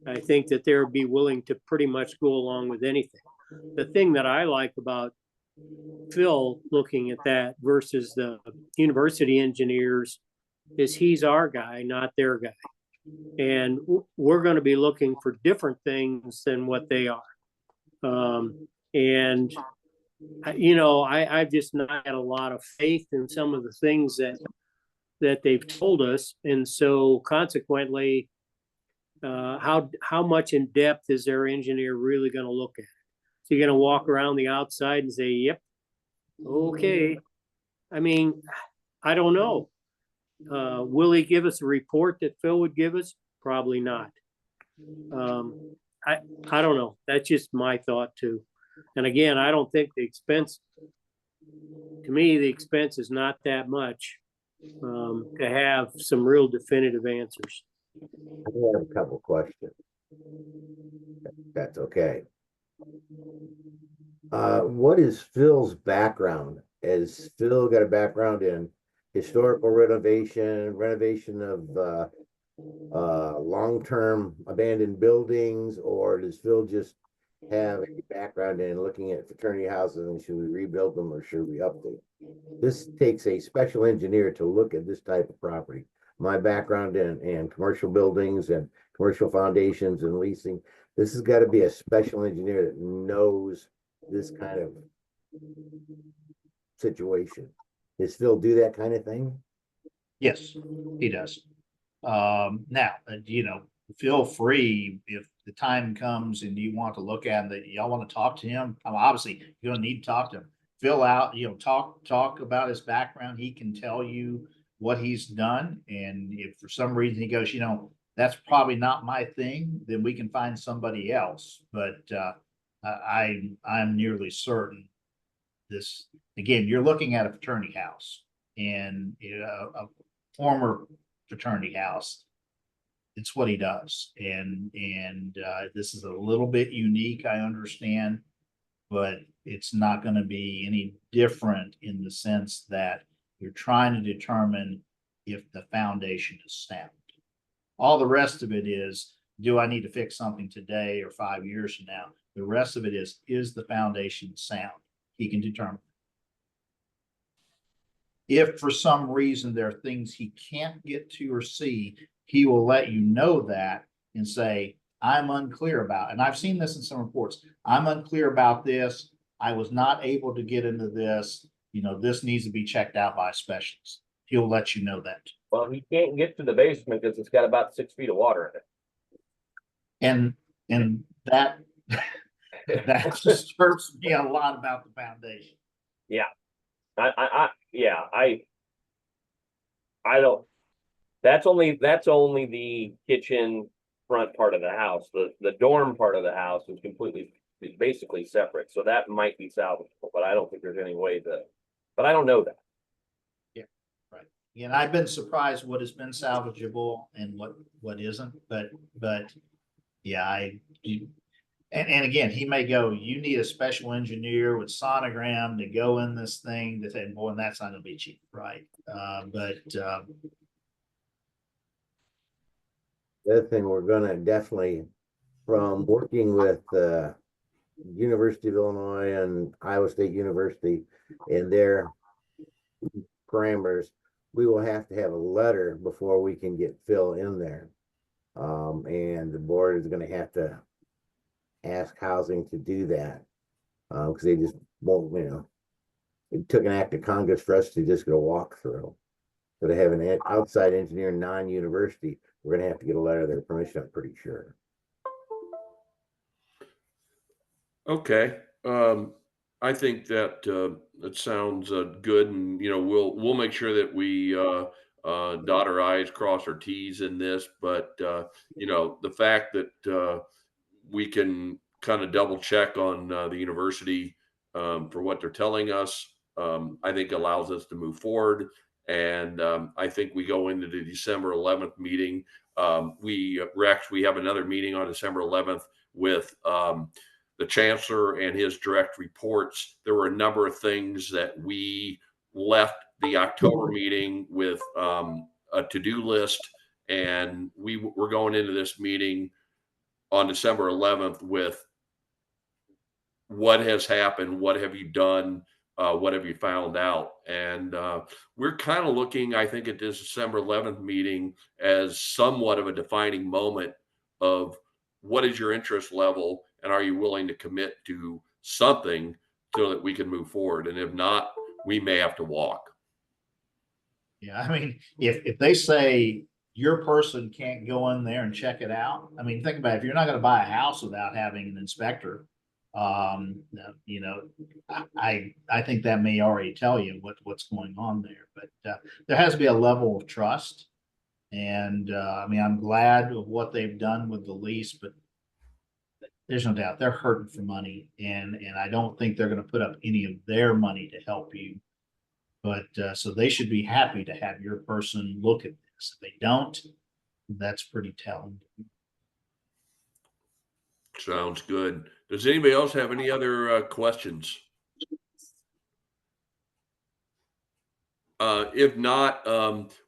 I think that they'll be willing to pretty much go along with anything. The thing that I like about Phil looking at that versus the university engineers is he's our guy, not their guy. And we're going to be looking for different things than what they are. And I've just not had a lot of faith in some of the things that they've told us. And so consequently, how much in depth is their engineer really going to look at? So you're going to walk around the outside and say, yep, okay. I mean, I don't know. Will he give us a report that Phil would give us? Probably not. I don't know. That's just my thought too. And again, I don't think the expense, to me, the expense is not that much to have some real definitive answers. I have a couple questions. That's okay. What is Phil's background? Has Phil got a background in historical renovation of long-term abandoned buildings, or does Phil just have a background in looking at fraternity houses and should we rebuild them or should we update? This takes a special engineer to look at this type of property. My background in commercial buildings and commercial foundations and leasing, this has got to be a special engineer that knows this kind of situation. Does Phil do that kind of thing? Yes, he does. Now, feel free if the time comes and you want to look at it, y'all want to talk to him. Obviously, you're gonna need to talk to him. Fill out, talk about his background. He can tell you what he's done. And if for some reason he goes, that's probably not my thing, then we can find somebody else. But I'm nearly certain this, again, you're looking at a fraternity house and a former fraternity house. It's what he does. And this is a little bit unique, I understand, but it's not going to be any different in the sense that you're trying to determine if the foundation is sound. All the rest of it is, do I need to fix something today or 5 years from now? The rest of it is the foundation sound? He can determine. If for some reason there are things he can't get to or see, he will let you know that and say, I'm unclear about, and I've seen this in some reports, I'm unclear about this. I was not able to get into this. This needs to be checked out by a specialist. He'll let you know that. Well, he can't get to the basement because it's got about 6 feet of water in it. And that that disturbs me a lot about the foundation. Yeah. I don't, that's only the kitchen front part of the house. The dorm part of the house is basically separate. So that might be salvageable, but I don't think there's any way but I don't know that. Yeah, right. And I've been surprised what has been salvageable and what isn't, but yeah, and again, he may go, you need a special engineer with sonogram to go in this thing to say, boy, and that's not gonna be cheap, right? The other thing we're gonna definitely, from working with the University of Illinois and Iowa State University in their parameters, we will have to have a letter before we can get Phil in there. And the board is gonna have to ask housing to do that, because they just won't, it took an act of Congress for us to just go walk through. So to have an outside engineer, non-university, we're gonna have to get a letter of their permission, I'm pretty sure. Okay. I think that that sounds good, and we'll make sure that we dot our i's, cross our t's in this. But the fact that we can kind of double check on the university for what they're telling us, I think allows us to move forward. And I think we go into the December 11th meeting. Rex, we have another meeting on December 11th with the chancellor and his direct reports. There were a number of things that we left the October meeting with a to-do list, and we're going into this meeting on December 11th with what has happened, what have you done, what have you found out, and we're kind of looking, I think, at this December 11th meeting as somewhat of a defining moment of what is your interest level, and are you willing to commit to something so that we can move forward, and if not, we may have to walk. Yeah, I mean, if they say your person can't go in there and check it out, I mean, think about it, if you're not gonna buy a house without having an inspector, you know, I think that may already tell you what's going on there, but there has to be a level of trust. And I mean, I'm glad of what they've done with the lease, but there's no doubt they're hurting for money, and I don't think they're gonna put up any of their money to help you. But so they should be happy to have your person look at this. If they don't, that's pretty telling. Sounds good. Does anybody else have any other questions? If not,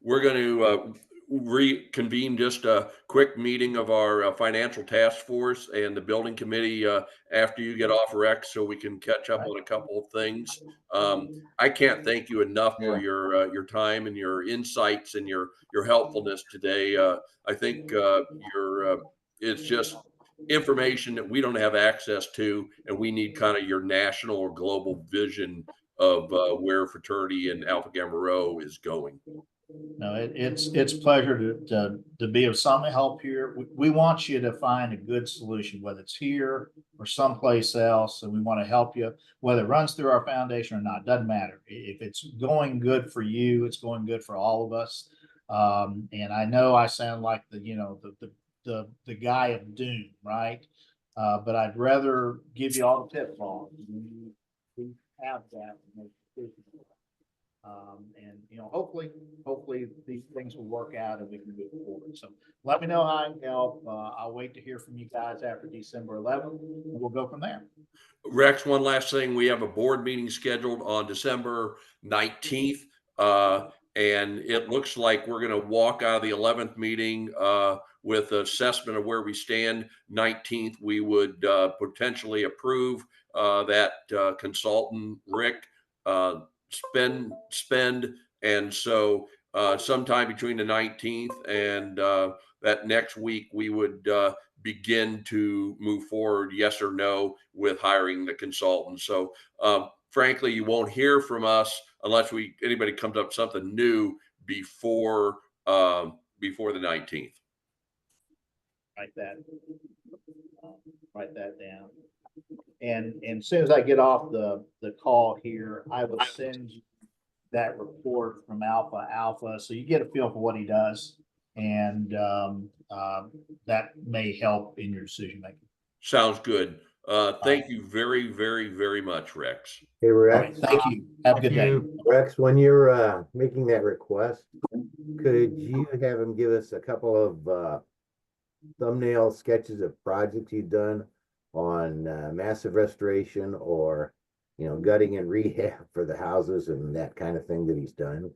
we're going to reconvene just a quick meeting of our financial task force and the building committee after you get off, Rex, so we can catch up on a couple of things. I can't thank you enough for your time and your insights and your helpfulness today. I think it's just information that we don't have access to, and we need kind of your national or global vision of where fraternity and Alpha Gamma Rho is going. No, it's a pleasure to be of some help here. We want you to find a good solution, whether it's here or someplace else, and we want to help you, whether it runs through our foundation or not, doesn't matter. If it's going good for you, it's going good for all of us. And I know I sound like the guy of doom, right? But I'd rather give you all the pitfalls. We have that to make decisions. And hopefully these things will work out and we can move forward. So let me know how I can help. I'll wait to hear from you guys after December 11th, and we'll go from there. Rex, one last thing. We have a board meeting scheduled on December 19th. And it looks like we're going to walk out of the 11th meeting with an assessment of where we stand. 19th, we would potentially approve that consultant, Rick, spend. And so sometime between the 19th and that next week, we would begin to move forward, yes or no, with hiring the consultant. So frankly, you won't hear from us unless anybody comes up with something new before the 19th. Write that down. And as soon as I get off the call here, I will send you that report from Alpha, so you get a feel for what he does, and that may help in your decision making. Sounds good. Thank you very, very, very much, Rex. Hey, Rex. Right, thank you. Have a good day. Rex, when you're making that request, could you have him give us a couple of thumbnail sketches of projects you've done on massive restoration or gutting and rehab for the houses and that kind of thing that he's done?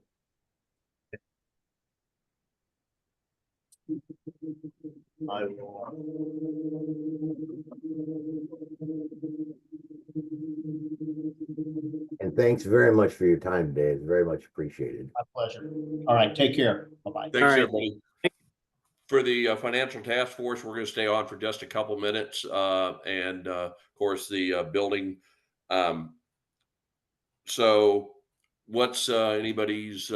And thanks very much for your time today. It's very much appreciated. My pleasure. All right, take care. Bye-bye. Thanks, everybody. For the financial task force, we're going to stay on for just a couple minutes. And of course, the building. So what's anybody's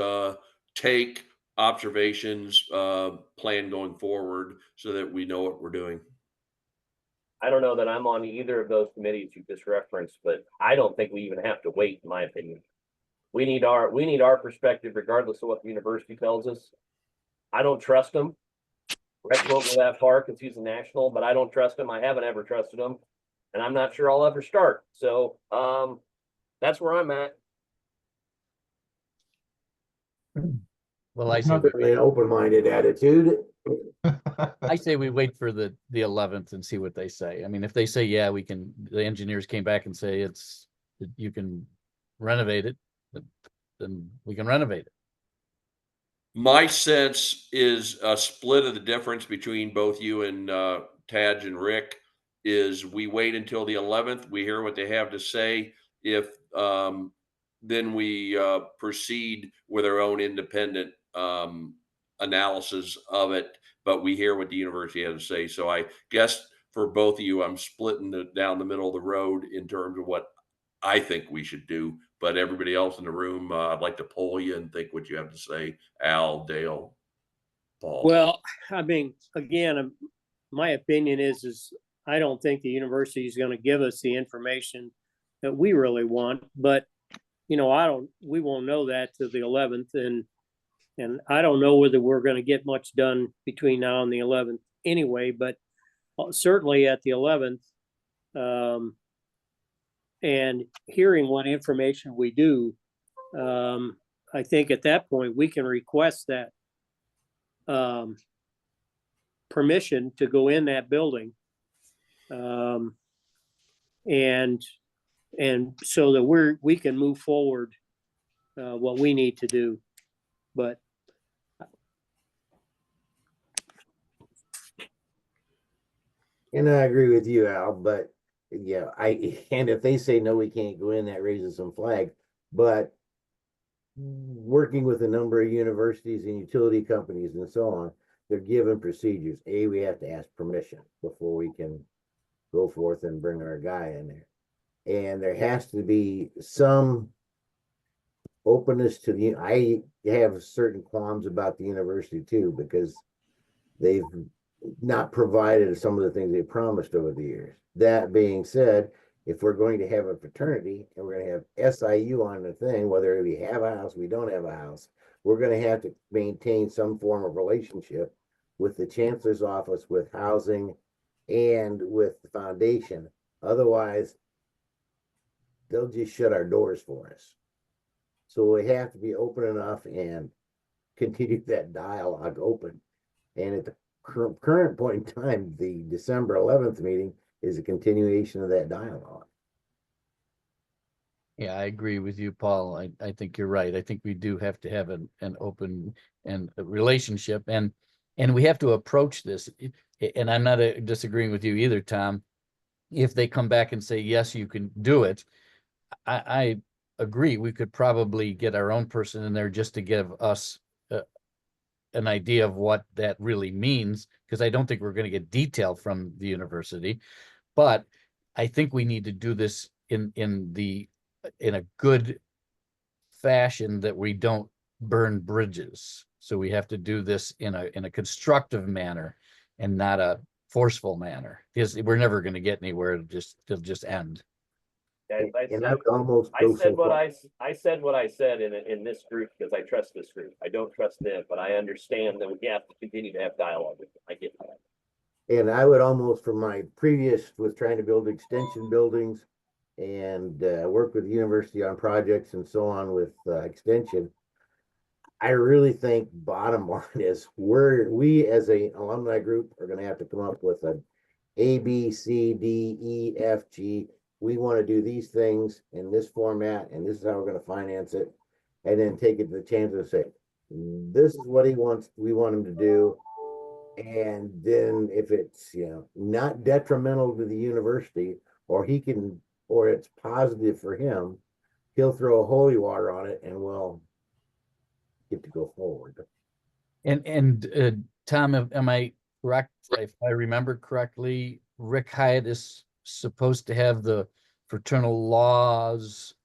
take, observations, plan going forward so that we know what we're doing? I don't know that I'm on either of those committees you just referenced, but I don't think we even have to wait, in my opinion. We need our perspective regardless of what the university tells us. I don't trust them. Rex won't go that far because he's a national, but I don't trust him. I haven't ever trusted him, and I'm not sure I'll ever start. So that's where I'm at. Well, I say, Certainly an open-minded attitude. I say we wait for the 11th and see what they say. I mean, if they say, yeah, we can, the engineers came back and say you can renovate it, then we can renovate it. My sense is a split of the difference between both you and Taj and Rick is we wait until the 11th. We hear what they have to say. If then we proceed with our own independent analysis of it, but we hear what the university has to say. So I guess for both of you, I'm splitting it down the middle of the road in terms of what I think we should do. But everybody else in the room, I'd like to poll you and think what you have to say. Al, Dale, Paul. Well, I mean, again, my opinion is I don't think the university is going to give us the information that we really want, but we won't know that till the 11th. And I don't know whether we're going to get much done between now and the 11th anyway, but certainly at the 11th, and hearing what information we do, I think at that point we can request that permission to go in that building, and so that we can move forward what we need to do. But And I agree with you, Al, but yeah, and if they say no, we can't go in, that raises some flags. But working with a number of universities and utility companies and so on, they're given procedures. We have to ask permission before we can go forth and bring our guy in there. And there has to be some openness to I have certain qualms about the university too, because they've not provided some of the things they promised over the years. That being said, if we're going to have a fraternity and we're going to have SIU on the thing, whether we have a house, we don't have a house, we're going to have to maintain some form of relationship with the chancellor's office, with housing, and with the foundation. Otherwise, they'll just shut our doors for us. So we have to be open enough and continue that dialogue open. And at the current point in time, the December 11th meeting is a continuation of that dialogue. Yeah, I agree with you, Paul. I think you're right. I think we do have to have an open and a relationship, and we have to approach this. And I'm not disagreeing with you either, Tom. If they come back and say, yes, you can do it, I agree. We could probably get our own person in there just to give us an idea of what that really means, because I don't think we're going to get detail from the university. But I think we need to do this in a good fashion, that we don't burn bridges. So we have to do this in a constructive manner and not a forceful manner, because we're never going to get anywhere. It'll just end. Guys, I said what I said in this group because I trust this group. I don't trust them, but I understand that we have to continue to have dialogue with them. I get that. And I would almost, from my previous with trying to build extension buildings and work with the university on projects and so on with extension, I really think bottom line is we as an alumni group are going to have to come up with an A, B, C, D, E, F, G. We want to do these things in this format, and this is how we're going to finance it. And then take it to the chancellor and say, this is what he wants, we want him to do. And then if it's, not detrimental to the university, or it's positive for him, he'll throw holy water on it and we'll get to go forward. And Tom, am I correct? If I remember correctly, Rick Hyatt is supposed to have the fraternal laws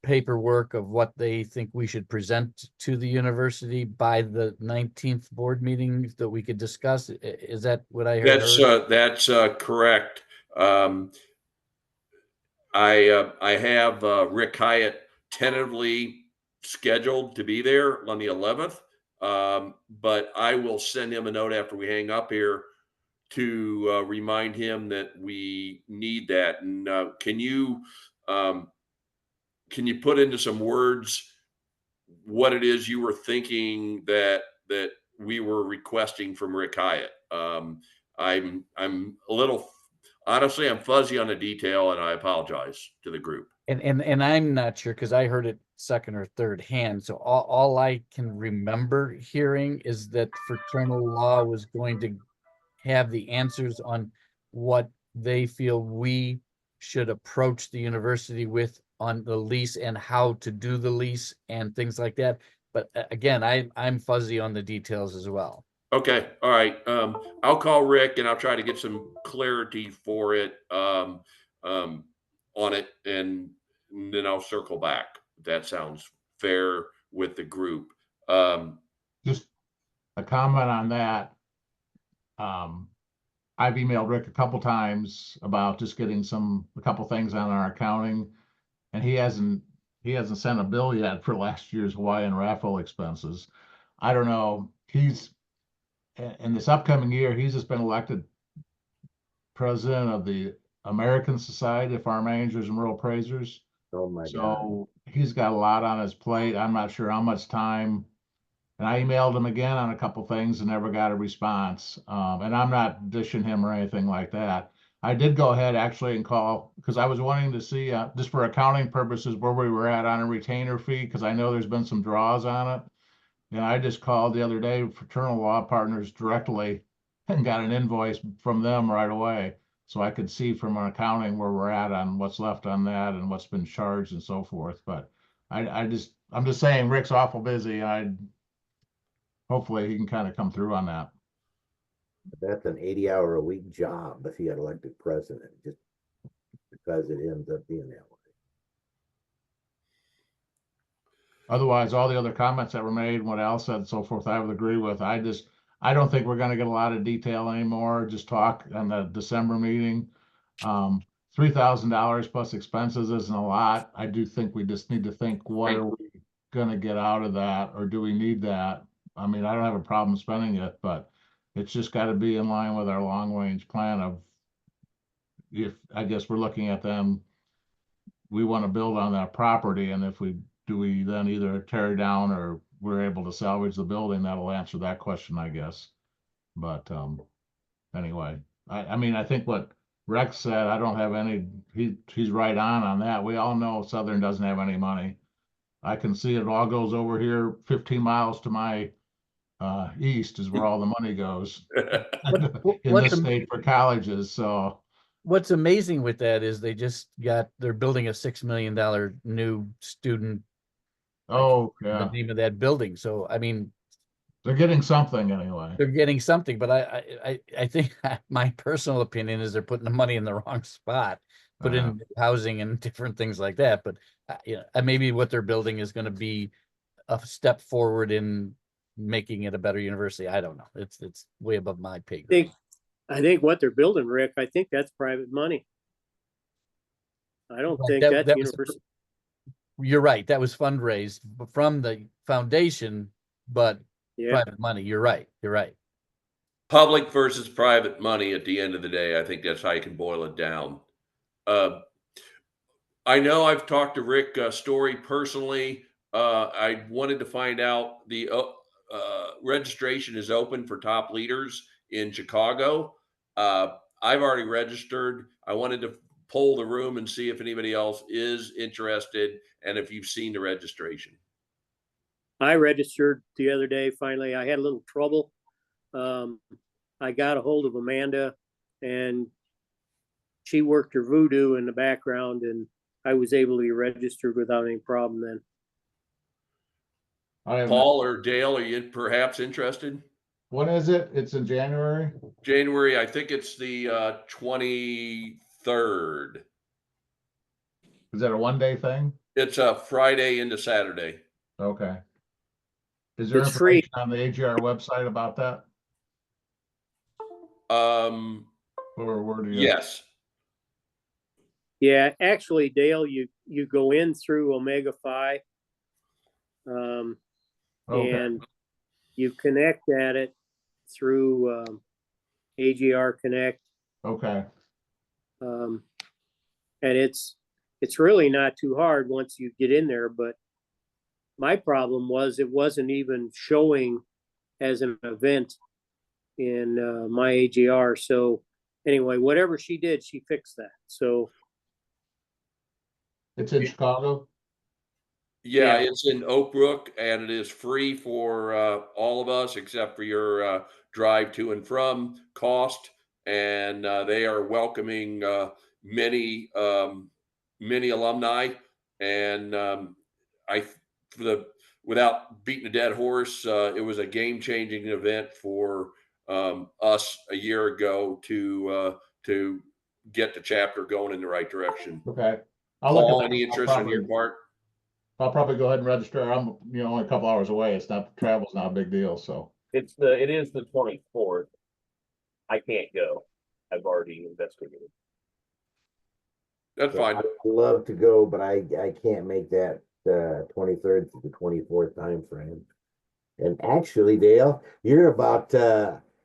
paperwork of what they think we should present to the university by the 19th board meeting that we could discuss? Is that what I heard? That's correct. I have Rick Hyatt tentatively scheduled to be there on the 11th, but I will send him a note after we hang up here to remind him that we need that. And um, can you put into some words what it is you were thinking that we were requesting from Rick Hyatt? I'm a little, honestly, I'm fuzzy on the detail, and I apologize to the group. And I'm not sure because I heard it second or third hand. So all I can remember hearing is that fraternal law was going to have the answers on what they feel we should approach the university with on the lease and how to do the lease and things like that. But again, I'm fuzzy on the details as well. Okay, all right. I'll call Rick and I'll try to get some clarity for it on it, and then I'll circle back. That sounds fair with the group. Just a comment on that. I've emailed Rick a couple times about just getting a couple things on our accounting, and he hasn't sent a bill yet for last year's Hawaiian raffle expenses. I don't know. He's in this upcoming year, he's just been elected president of the American Society of Farm Managers and Rural Appraisers. Oh my God. So he's got a lot on his plate. I'm not sure how much time. And I emailed him again on a couple things and never got a response. And I'm not dishing him or anything like that. I did go ahead actually and call because I was wanting to see just for accounting purposes where we were at on a retainer fee, because I know there's been some draws on it. And I just called the other day Fraternal Law Partners directly and got an invoice from them right away. So I could see from our accounting where we're at on what's left on that and what's been charged and so forth. But I'm just saying Rick's awful busy. Hopefully he can kind of come through on that. That's an 80-hour-a-week job if he got elected president, just because it ends up being that way. Otherwise, all the other comments that were made, what Al said and so forth, I would agree with. I don't think we're going to get a lot of detail anymore. Just talk on the December meeting. $3,000 plus expenses isn't a lot. I do think we just need to think, what are we going to get out of that, or do we need that? I mean, I don't have a problem spending it, but it's just got to be in line with our long range plan of, if I guess we're looking at them, we want to build on that property, and if we then either tear it down or we're able to salvage the building, that'll answer that question, I guess. But anyway, I mean, I think what Rex said, I don't have any, he's right on that. We all know Southern doesn't have any money. I can see it all goes over here 15 miles to my east is where all the money goes in this state for colleges. So what's amazing with that is they're building a $6 million new student. Oh, yeah. The name of that building. So, I mean, they're getting something anyway. They're getting something, but I think my personal opinion is they're putting the money in the wrong spot, put in housing and different things like that. But maybe what they're building is going to be a step forward in making it a better university. I don't know. It's way above my pay grade. I think what they're building, Rick, I think that's private money. I don't think that's university. You're right. That was fundraised from the foundation, but private money. You're right. You're right. Public versus private money at the end of the day. I think that's how you can boil it down. I know I've talked to Rick Story personally. I wanted to find out the registration is open for top leaders in Chicago. I've already registered. I wanted to poll the room and see if anybody else is interested and if you've seen the registration. I registered the other day. Finally, I had a little trouble. I got a hold of Amanda and she worked her voodoo in the background and I was able to be registered without any problem then. Paul or Dale, are you perhaps interested? When is it? It's in January? January, I think it's the 23rd. Is that a one-day thing? It's a Friday into Saturday. Okay. Is there It's free. information on the AGR website about that? Or where do you? Yes. Yeah, actually, Dale, you go in through Omega Phi, Okay, and you connect at it through AGR Connect, okay, and it's really not too hard once you get in there. But my problem was it wasn't even showing as an event in my AGR. So anyway, whatever she did, she fixed that. So it's in Chicago? Yeah, Yeah. it's in Oak Brook, and it is free for all of us except for your drive to and from cost. And they are welcoming many many alumni. And I, for the without beating a dead horse, it was a game changing event for us a year ago to get the chapter going in the right direction. Okay. I'll look Paul, at any that. interest on your part? I'll probably go ahead and register. I'm, only a couple hours away. It's not, travel's not a big deal, so. It is the 24th. I can't go. I've already investigated. That's Yeah, fine. I'd love to go, but I can't make that 23rd to the 24th time frame. And actually, Dale, you're about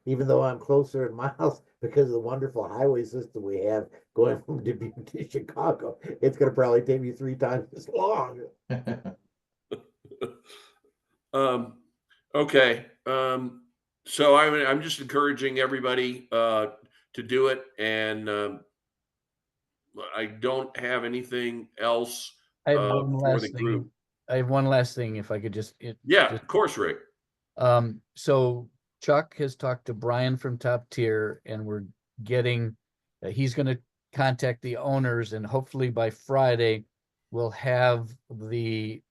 even though I'm closer in miles because of the wonderful highway system we have going from Dubuque to Chicago, it's gonna probably take me 3 times as long. Okay. So I'm just encouraging everybody to do it, and I don't have anything else I have one for the last group. thing. I have one last thing, if I could just, Yeah, just of course, Rick. So Chuck has talked to Brian from Top Tier, and we're getting, he's gonna contact the owners, and hopefully by Friday, we'll have the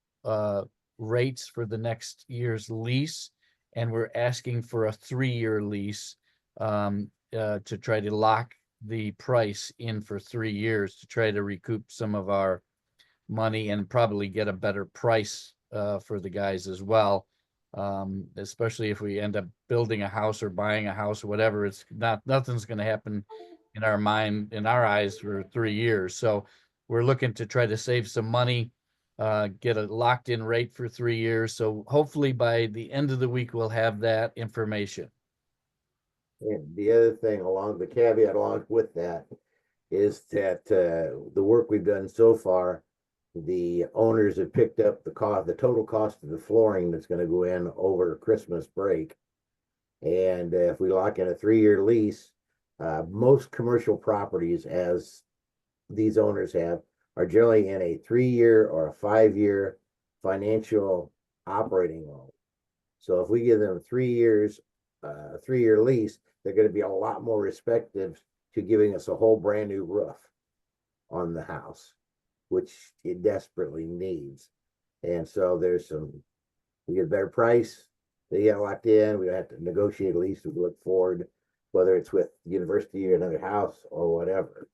rates for the next year's lease. And we're asking for a 3-year lease to try to lock the price in for 3 years to try to recoup some of our money and probably get a better price for the guys as well. Especially if we end up building a house or buying a house or whatever, nothing's going to happen in our eyes for 3 years. So we're looking to try to save some money, get a locked in rate for 3 years. So hopefully by the end of the week, we'll have that information. And the other thing the caveat along with that is that the work we've done so far, the owners have picked up the total cost of the flooring that's going to go in over Christmas break. And if we lock in a 3-year lease, most commercial properties, as these owners have, are generally in a 3-year or a 5-year financial operating loan. So if we give them 3 years, 3-year lease, they're going to be a lot more receptive to giving us a whole brand new roof on the house, which it desperately needs. And so we get a better price, they get locked in, we don't have to negotiate a lease, we look forward, whether it's with the university or another house or whatever.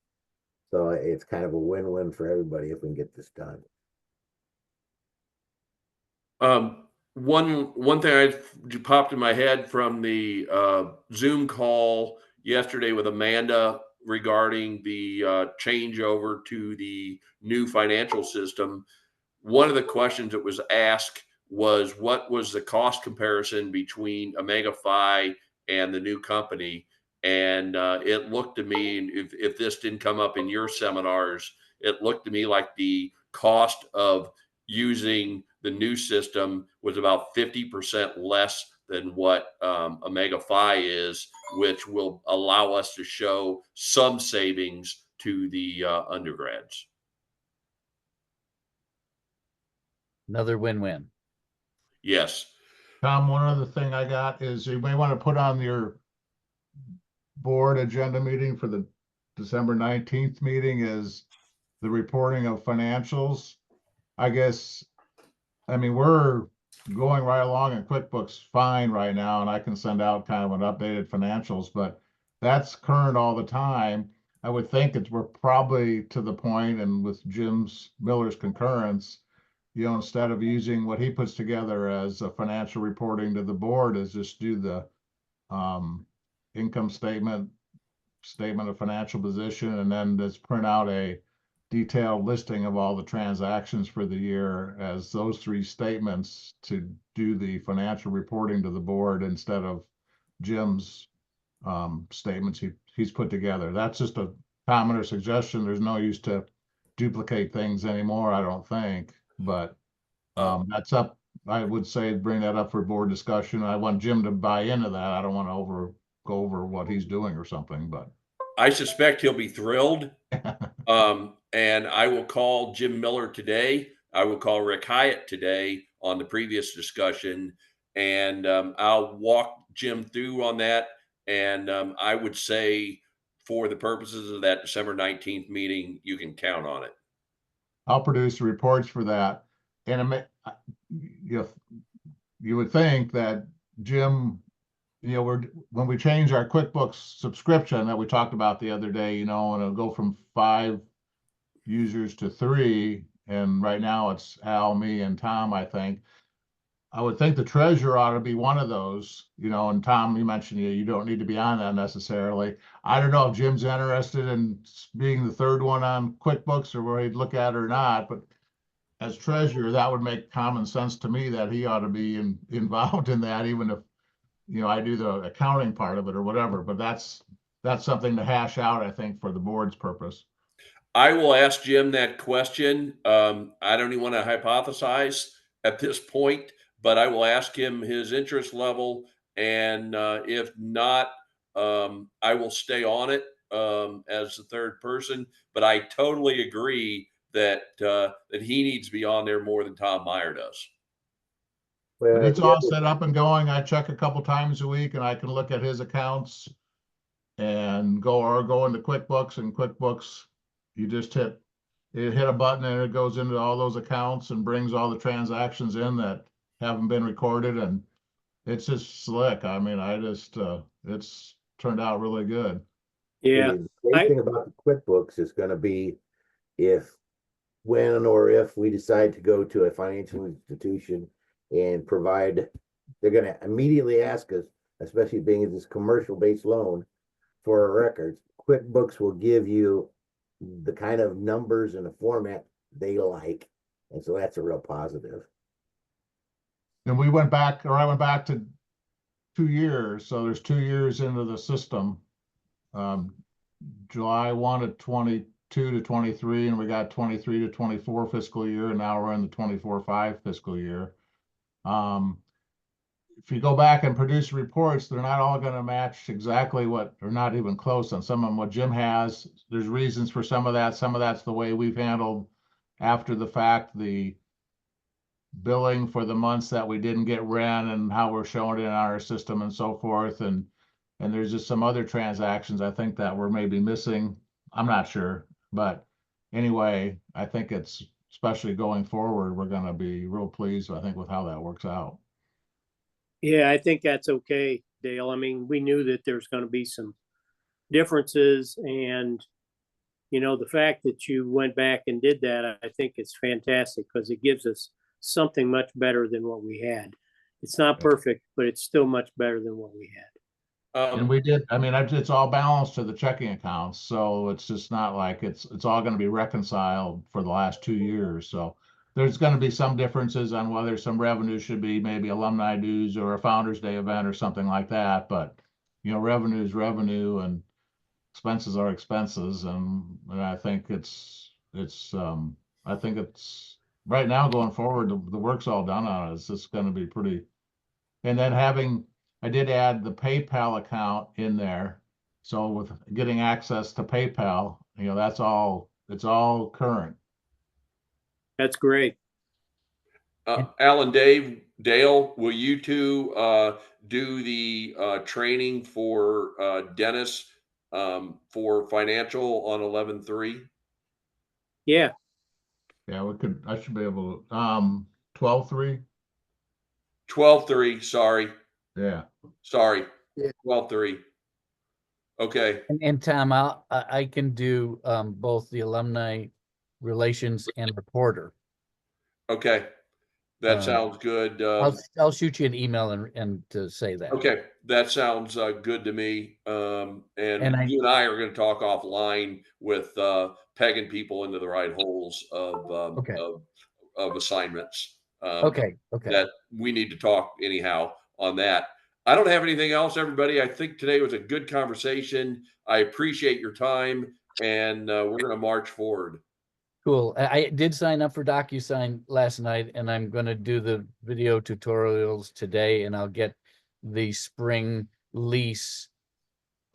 So it's kind of a win-win for everybody if we can get this done. One thing I popped in my head from the Zoom call yesterday with Amanda regarding the changeover to the new financial system. One of the questions that was asked was, what was the cost comparison between Omega Phi and the new company? And it looked to me, if this didn't come up in your seminars, it looked to me like the cost of using the new system was about 50% less than what Omega Phi is, which will allow us to show some savings to the undergrads. Another win-win. Yes. Tom, one other thing I got is you may want to put on your board agenda meeting for the December 19th meeting is the reporting of financials. I guess, we're going right along in QuickBooks fine right now, and I can send out kind of an updated financials, but that's current all the time. I would think we're probably to the point, and with Miller's concurrence, instead of using what he puts together as a financial reporting to the board, is just do the income statement of financial position, and then just print out a detailed listing of all the transactions for the year as those three statements to do the financial reporting to the board instead of Jim's statements he's put together. That's just a comment or suggestion. There's no use to duplicate things anymore, I don't think, but that's up. I would say bring that up for board discussion. I want Jim to buy into that. I don't want to go over what he's doing or something, but I suspect he'll be thrilled. And I will call Jim Miller today. I will call Rick Hyatt today on the previous discussion, and I'll walk Jim through on that. And I would say, for the purposes of that December 19th meeting, you can count on it. I'll produce reports for that. And you would think that Jim, when we change our QuickBooks subscription that we talked about the other day, and it'll go from 5 users to 3, and right now it's Al, me, and Tom, I think. I would think the treasurer ought to be one of those, and Tom, you mentioned you don't need to be on that necessarily. I don't know if Jim's interested in being the third one on QuickBooks or where he'd look at it or not, but as treasurer, that would make common sense to me that he ought to be involved in that, even if, I do the accounting part of it or whatever, but that's something to hash out, I think, for the board's purpose. I will ask Jim that question. I don't even want to hypothesize at this point, but I will ask him his interest level. And if not, I will stay on it as the third person. But I totally agree that that he needs to be on there more than Tom Meyer does. But it's all set up and going. I check a couple times a week, and I can look at his accounts and go into QuickBooks, and QuickBooks, you just hit a button and it goes into all those accounts and brings all the transactions in that haven't been recorded, and it's just slick. I mean, it's turned out really good. Yeah. The great thing about the QuickBooks is going to be when or if we decide to go to a financial institution and provide, they're going to immediately ask us, especially being this commercial-based loan, for our records. QuickBooks will give you the kind of numbers and the format they like. And so that's a real positive. And I went back to 2 years. So there's 2 years into the system. July 1 of 22 to 23, and we got 23 to 24 fiscal year, and now we're in the 24-5 fiscal year. If you go back and produce reports, they're not all going to match exactly or not even close on some of them. What Jim has, there's reasons for some of that. Some of that's the way we've handled after the fact, the billing for the months that we didn't get rent and how we're showing it in our system and so forth. And there's just some other transactions I think that we're maybe missing. I'm not sure, but anyway, I think it's, especially going forward, we're going to be real pleased, I think, with how that works out. Yeah, I think that's okay, Dale. I mean, we knew that there's going to be some differences, and the fact that you went back and did that, I think it's fantastic because it gives us something much better than what we had. It's not perfect, but it's still much better than what we had. And we did, I mean, it's all balanced to the checking accounts, so it's just not like it's all going to be reconciled for the last 2 years. So there's going to be some differences on whether some revenue should be maybe alumni dues or a Founders Day event or something like that. But, revenue is revenue and expenses are expenses. And I think it's right now going forward, the work's all done on it. It's just going to be pretty. And then I did add the PayPal account in there. So with getting access to PayPal, it's all current. That's great. Alan, Dale, will you two do the training for Dennis for financial on 11/3? Yeah. Yeah, I should be able to, 12/3. 12/3, sorry. Yeah. Sorry. Yeah. 12/3. Okay, And Tom, I can do both the alumni relations and reporter. okay. That Um, sounds good. I'll shoot you an email and to say that. Okay, that sounds good to me. And And you and I are going to talk offline with pegging people into the right holes Okay. of assignments. Okay. That we need to talk anyhow on that. I don't have anything else, everybody. I think today was a good conversation. I appreciate your time, and we're going to march forward. Cool. I did sign up for DocuSign last night, and I'm going to do the video tutorials today, and I'll get the spring lease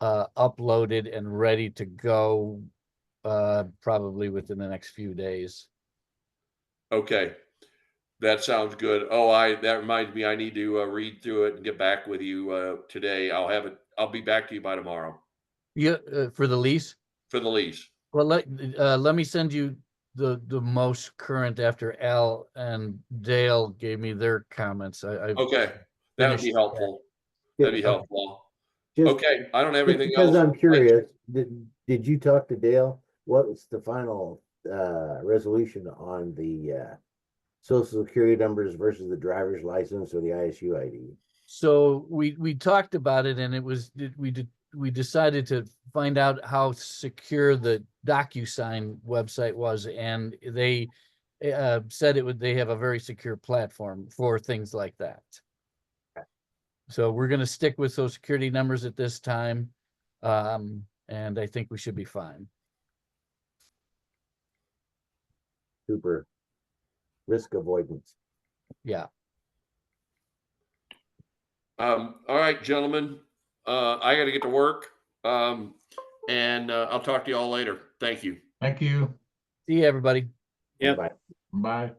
uploaded and ready to go probably within the next few days. Okay, that sounds good. That reminds me, I need to read through it and get back with you today. I'll be back to you by tomorrow Yeah, for the lease. for the lease. Well, let me send you the most current after Al and Dale gave me their comments. I've Okay, that would be finished helpful. That'd be Just- helpful. Just, Okay, I don't have just anything because else. I'm curious, did you talk to Dale? What was the final resolution on the social security numbers versus the driver's license or the ISU ID? So we talked about it, and it was we decided to find out how secure the DocuSign website was, and they said they have a very secure platform for things like that. So we're going to stick with social security numbers at this time, and I think we should be fine. Super risk avoidance. Yeah. All right, gentlemen. I got to get to work. And I'll talk to you all later. Thank you. Thank you. See you, everybody. Yep. Bye. Bye.